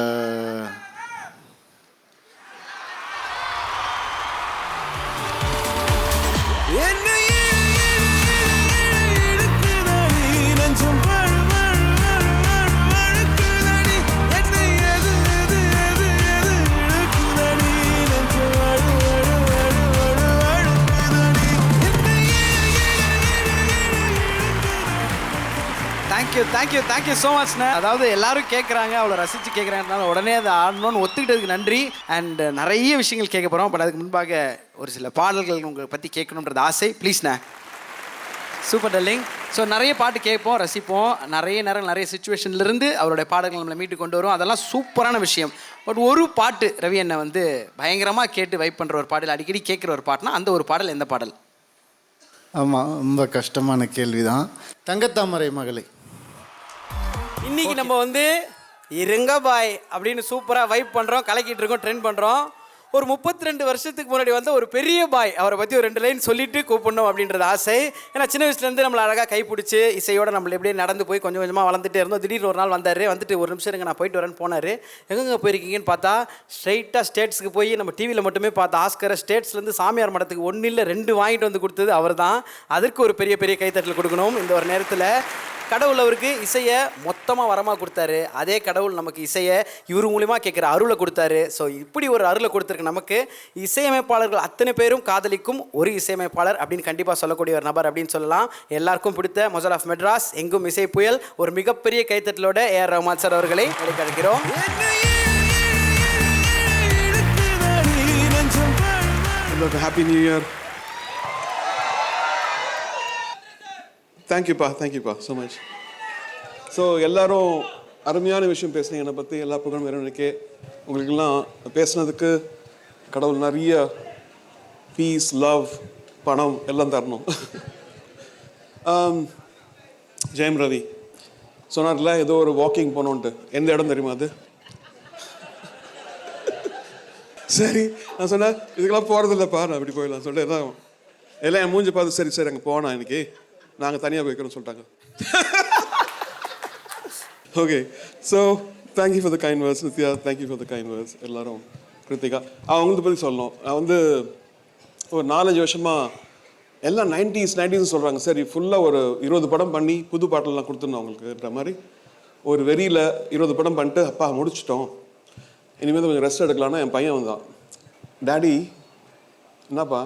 thank you so மச்ண்ணே. அதாவது எல்லாரும் கேட்குறாங்க, அவ்வளோ ரசித்து கேட்குறாங்கனால உடனே அதை ஆடணும்னு ஒத்துக்கிட்டதுக்கு நன்றி. அண்ட் நிறைய விஷயங்கள் கேட்க போகிறோம். பட் அதுக்கு முன்பாக ஒரு சில பாடல்கள் உங்களை பற்றி கேட்கணுன்றது ஆசை. ப்ளீஸ்ண்ணே. Super dwelling. ஸோ நிறைய பாட்டு கேட்போம், ரசிப்போம். நிறைய நேரம் நிறைய சுச்சுவேஷன்லேருந்து அவருடைய பாடல்கள் நம்மளை மீட்டு கொண்டு வரும். அதெல்லாம் சூப்பரான விஷயம். பட் ஒரு பாட்டு ரவி அண்ணன் வந்து பயங்கரமாக கேட்டு வைப் பண்ணுற ஒரு பாடல், அடிக்கடி கேட்குற ஒரு பாட்டுனா அந்த ஒரு பாடல் எந்த பாடல்? ஆமாம், ரொம்ப கஷ்டமான கேள்வி தான். தங்கத்தாமரை மகளை. இன்னைக்கு நம்ம வந்து இருங்க பாய் அப்படின்னு சூப்பராக வைப் பண்ணுறோம், கலக்கிட்டு இருக்கோம், ட்ரெண்ட் பண்ணுறோம். ஒரு 32 வருஷத்துக்கு முன்னாடி வந்து ஒரு பெரிய பாய், அவரை பற்றி ஒரு 2 லைன் சொல்லிட்டு கூப்பிடணும் அப்படின்றது ஆசை. ஏன்னா சின்ன வயசுலேருந்து நம்மளை அழகாக கைப்பிடிச்சி இசையோடு நம்மளை எப்படியே நடந்து போய் கொஞ்சம் கொஞ்சமாக வளர்ந்துட்டே இருந்தோம். திடீர்னு ஒரு நாள் வந்தார், வந்துட்டு ஒரு நிமிஷம் இருங்க நான் போயிட்டு வரேன்னு போனார். எங்கெங்கே போயிருக்கீங்கன்னு பார்த்தா ஸ்ட்ரைட்டாக ஸ்டேட்ஸுக்கு போய் நம்ம டிவியில் மட்டுமே பார்த்த ஆஸ்கரை ஸ்டேட்ஸ்லேருந்து சாமியார் மடத்துக்கு 1 இல்லை 2 வாங்கிட்டு வந்து கொடுத்தது அவர் தான். அதற்கு ஒரு பெரிய பெரிய கைத்தட்டல் கொடுக்கணும். இந்த ஒரு நேரத்தில் கடவுள் அவருக்கு இசையை மொத்தமாக வரமாக கொடுத்தாரு. அதே கடவுள் நமக்கு இசையை இவர் மூலிமா கேட்குற அருளை கொடுத்தாரு. ஸோ இப்படி ஒரு அருளை கொடுத்துருக்கு நமக்கு. இசையமைப்பாளர்கள் அத்தனை பேரும் காதலிக்கும் ஒரு இசையமைப்பாளர் அப்படின்னு கண்டிப்பாக சொல்லக்கூடிய ஒரு நபர் அப்படின்னு சொல்லலாம். எல்லாருக்கும் பிடித்த மொசல் ஆஃப் மெட்ராஸ், எங்கும் இசை புயல், ஒரு மிகப்பெரிய கைத்தட்டலோட ஏஆர் ரஹ்மான் சார் அவர்களை அழைக்கிறோம். Happy new year. தேங்க்யூப்பா ஸோ மச். ஸோ எல்லாரும் அருமையான விஷயம் பேசுனீங்க என்னை பற்றி. எல்லா புகழும் இறைவனுக்கே. உங்களுக்கெல்லாம் பேசுனதுக்கு கடவுள் நிறைய பீஸ், லவ், பணம் எல்லாம் தரணும். ஜெயம் ரவி சொன்னார்ல ஏதோ ஒரு வாக்கிங் போனோன்ட்டு. எந்த இடம் தெரியுமா அது? சரி நான் சொன்னேன் இதுக்கெல்லாம் போகிறதில்லப்பா, நான் அப்படி போயிடலாம் சொல்லிட்டு எல்லாம் என் மூஞ்சி பார்த்து சரி சரி அங்கே போனா இன்னைக்கு நாங்கள் தனியாக போய்க்கிறோம்னு சொல்லிட்டாங்க. Okay, so thank you for the kind words Nithya, thank you for the kind words எல்லாரும். கிருத்திகா அவங்களுக்கு பற்றி சொல்லணும். நான் வந்து ஒரு 4-5 வருஷமாக எல்லாம் 90s சொல்கிறாங்க. சரி ஃபுல்லாக ஒரு 20 படம் பண்ணி புது பாட்டெல்லாம் கொடுத்துருந்தோம் அவங்களுக்குன்ற மாதிரி ஒரு வெறியில் 20 படம் பண்ணிட்டு அப்பா முடிச்சிட்டோம், இனிமேல் கொஞ்சம் ரெஸ்ட் எடுக்கலான்னா என் பையன் வந்தான். டேடி என்னப்பா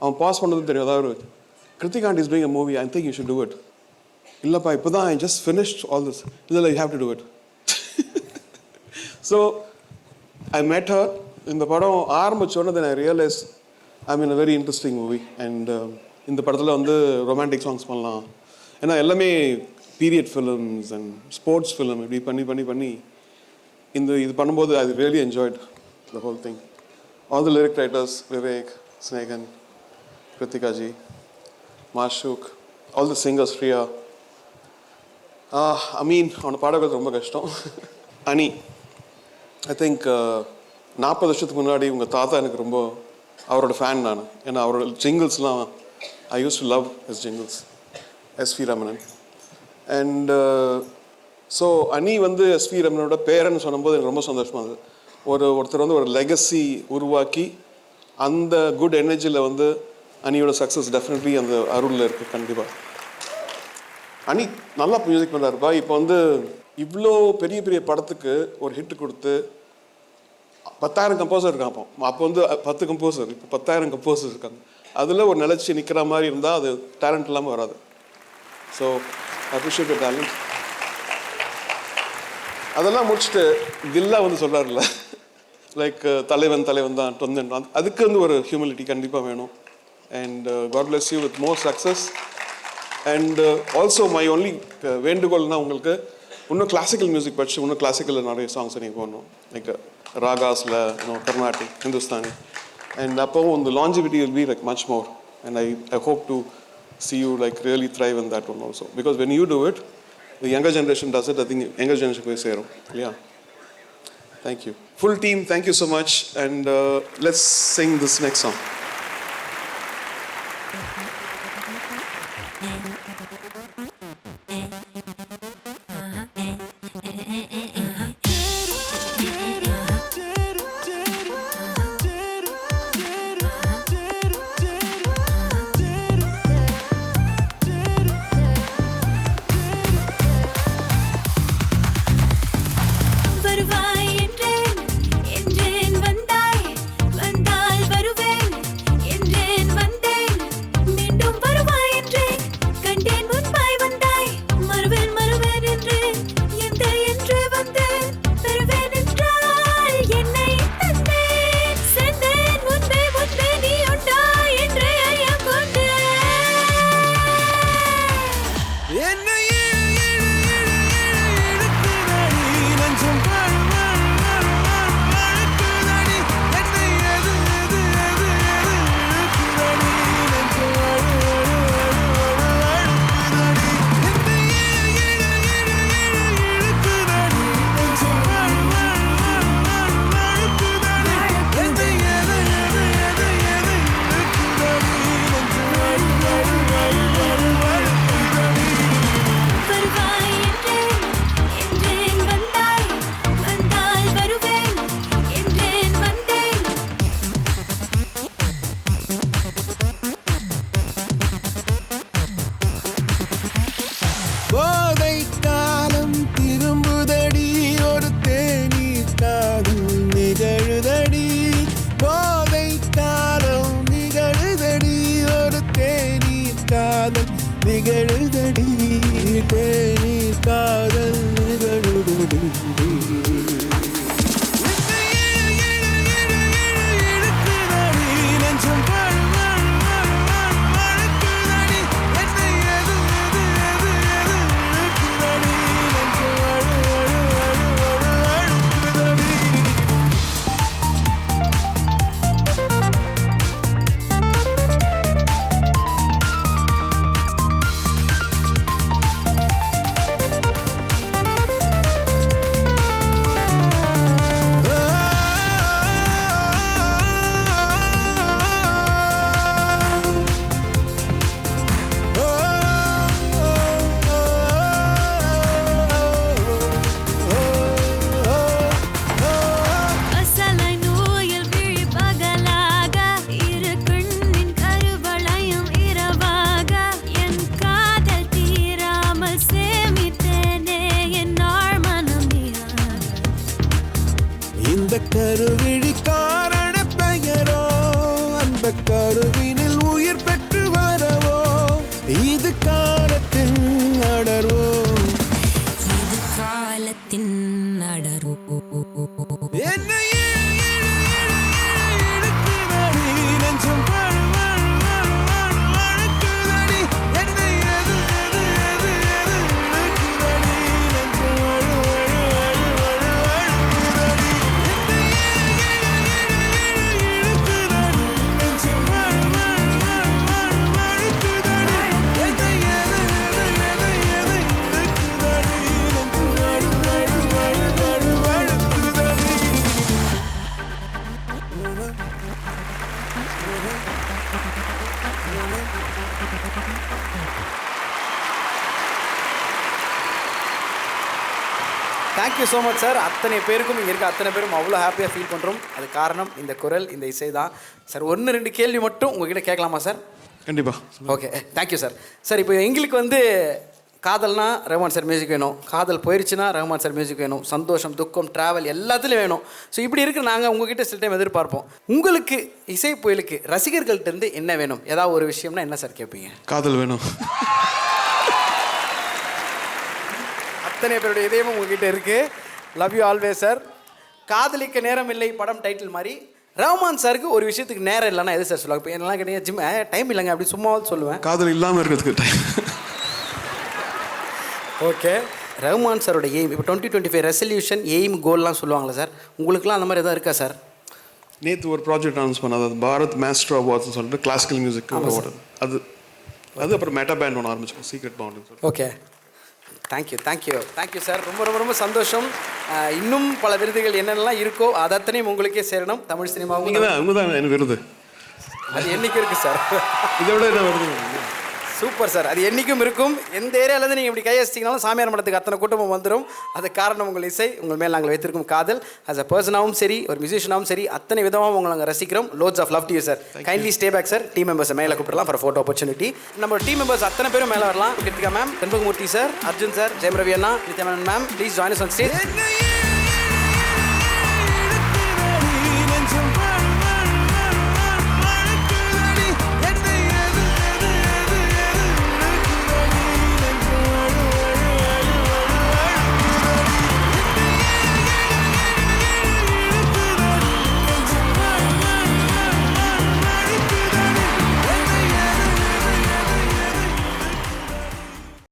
அவன் பாஸ் பண்ணதும் தெரியும். அதாவது Kritika is doing a movie, I think you should do it. இல்லப்பா இப்போதான் I just finished all this. இல்லை you have to do it. So I met her. இந்த படம் ஆரம்பிச்சோன்னே then I realized I'm in a very interesting movie. And இந்த படத்தில் வந்து ரொமான்டிக் சாங்ஸ் பண்ணலாம். ஏன்னா எல்லாமே period films and sports film இப்படி பண்ணி இது பண்ணும்போது I really enjoyed the whole thing. All the lyric writers, Vivek, Snehan, Kritika ji, Mashuk, all the singers, Priya. அவனை பாடக்கிறது ரொம்ப கஷ்டம். அனி ஐ திங்க் 40 வருஷத்துக்கு முன்னாடி உங்கள் தாத்தா எனக்கு ரொம்ப அவரோட ஃபேன் நான். ஏன்னா அவரோட ஜிங்கிள்ஸ்லாம் I use to love his jingles. SV Ramanan. And so அனி வந்து எஸ்வி ரமணனோட பேரன்னு சொன்னபோது எனக்கு ரொம்ப சந்தோஷமாக இருந்தது. ஒருத்தர் வந்து ஒரு லெகசி உருவாக்கி அந்த குட் எனர்ஜியில் வந்து அனியோட சக்ஸஸ் டெஃபினெட்லி அந்த அருளில் இருக்குது கண்டிப்பாக. அனி நல்லா மியூசிக் பண்ணுறாருப்பா. இப்போ வந்து இவ்வளோ பெரிய பெரிய படத்துக்கு ஒரு ஹிட் கொடுத்து 10,000 கம்போசர் இருக்கான். அப்போ வந்து 10 கம்போசர், இப்போ 10,000 கம்போசர் இருக்காங்க. அதில் ஒரு நிலச்சி நிற்கிற மாதிரி இருந்தால் அது டேலண்ட் இல்லாமல் வராது. So appreciate your talent. அதெல்லாம் முடிச்சுட்டு தில்லா வந்து சொல்கிறாருல்ல லைக் தலைவன் தான் தொந்தன், அதுக்கு வந்து ஒரு ஹியூமிலிட்டி கண்டிப்பாக வேணும். And God bless you with more success. And also my only வேண்டுகோள்னா உங்களுக்கு இன்னும் கிளாசிக்கல் மியூசிக் படிச்சு இன்னும் கிளாசிக்கலில் நிறைய சாங்ஸ் நீங்கள் போடணும். லைக் ராகாஸில் கர்நாடிக், ஹிந்துஸ்தானி. அண்ட் அப்போவும் இந்த longevity will be like much more. And I hope to see you like really thrive in that one also. Because when you do it, the younger generation does it. I think younger generation போய் சேரும் இல்லையா? Thank you. Full team, thank you so much. And let's sing this next song. வந்தாய் என்றேன், மீண்டும் வருவாய் என்றேன், கண்டேன் முன்பாய் அந்த கருவிழி காரண பெயரோ அந்த கருவினில் உயிர் பெற்று வரவோ இது காலத்தின் அடர்வோ இது காலத்தின் அடர்வோ என்னை இழுக்குதடி நெஞ்சம் அழுக்குதடி என்னை எது எது எது எது இழுக்குதடி நெஞ்சம் அழுக்குதடி என்னை இழுக்குதடி நெஞ்சம் அழுக்குதடி என்னை எது எது எது எது இழுக்குதடி நெஞ்சம் தேங்க்யூ ஸோ மச் சார். அத்தனை பேருக்கும் இங்கே இருக்க அத்தனை பேரும் அவ்வளோ ஹாப்பியாக ஃபீல் பண்ணுறோம். அது காரணம் இந்த குரல், இந்த இசை தான் சார். 1-2 கேள்வி மட்டும் உங்ககிட்ட கேட்கலாமா சார்? கண்டிப்பாக. Okay, thank you sir. சார் இப்போ எங்களுக்கு வந்து காதல்னா ரஹ்மான் சார் மியூசிக் வேணும், காதல் போயிடுச்சுன்னா ரஹ்மான் சார் மியூசிக் வேணும், சந்தோஷம் துக்கம் ட்ராவல் எல்லாத்துலேயும் வேணும். ஸோ இப்படி இருக்கிற நாங்கள் உங்ககிட்ட சில டைம் எதிர்பார்ப்போம். உங்களுக்கு இசை புயலுக்கு ரசிகர்கள்ட்டேருந்து என்ன வேணும்? ஏதாவது ஒரு விஷயம்னா என்ன சார் கேட்பீங்க? காதல் வேணும். அத்தனை பேருடைய இதயமும் உங்ககிட்ட இருக்கு. Love you always sir. காதலிக்க நேரம் இல்லை படம் டைட்டில் மாதிரி ரஹ்மான் சாருக்கு ஒரு விஷயத்துக்கு நேரம் இல்லைன்னா எது சார் சொல்லுவாங்க? இப்போ என்னெல்லாம் கேட்டீங்க, ஜிம் டைம் இல்லைங்க அப்படி சும்மாவது சொல்லுவேன். காதல் இல்லாமல் இருக்கிறதுக்கு டைம். ஓகே, ரஹ்மான் சாரோட எய்ம் இப்போ 2025 ரெசல்யூஷன் எய்ம் கோல்லாம் சொல்லுவாங்களா சார்? உங்களுக்குலாம் அந்த மாதிரி எதாவது இருக்கா சார்? நேற்று ஒரு ப்ராஜெக்ட் அனௌன்ஸ் பண்ணது, அது பாரத் மாஸ்டர் அவார்ட்ஸ்னு சொல்லிட்டு கிளாசிக்கல் மியூசிக் அவார்டு. அது அப்புறம் மெட்டா பேண்ட் ஒன்று ஆரம்பிச்சோம், சீக்ரெட் பவுண்டுன்னு சொல்லிட்டு. Okay, thank you sir. ரொம்ப ரொம்ப ரொம்ப சந்தோஷம். இன்னும் பல விருதுகள் என்னென்னலாம் இருக்கோ அது அத்தனையும் உங்களுக்கே சேரணும். தமிழ் சினிமா உங்க தான் எனக்கு விருது. அது என்னைக்கு இருக்கு சார்? இதை விட என்ன வருது? Super sir. அது என்றைக்கும் இருக்கும். எந்த ஏரியாவிலேருந்து நீங்கள் இப்படி கையெழுத்திங்கனாலும் சாமியார் மடத்துக்கு அத்தனை கூட்டமும் வந்துடும். அது காரணம் உங்கள் இசை, உங்கள் மேல் நாங்கள் வைத்திருக்கும் காதல். ஆஸ் அ பர்சனாகவும் சரி, ஒரு மியூசிஷியனாகவும் சரி, அத்தனை விதமாக உங்களை நாங்கள் ரசிக்கிறோம். Lots of love to you sir. Kindly stay back sir. Team மெம்பர்ஸை மேலே கூப்பிடலாம் ஃபார் ஃபோட்டோ ஆப்பர்ச்சுனிட்டி. நம்ம டீம் மெம்பர்ஸ் அத்தனை பேரும் மேலே வரலாம். கிருத்திகா மேம், தென்பகுமூர்த்தி சார், அர்ஜுன் சார், ஜெயம் ரவி அண்ணா, Nithya Menon ma'am, please join us on stage.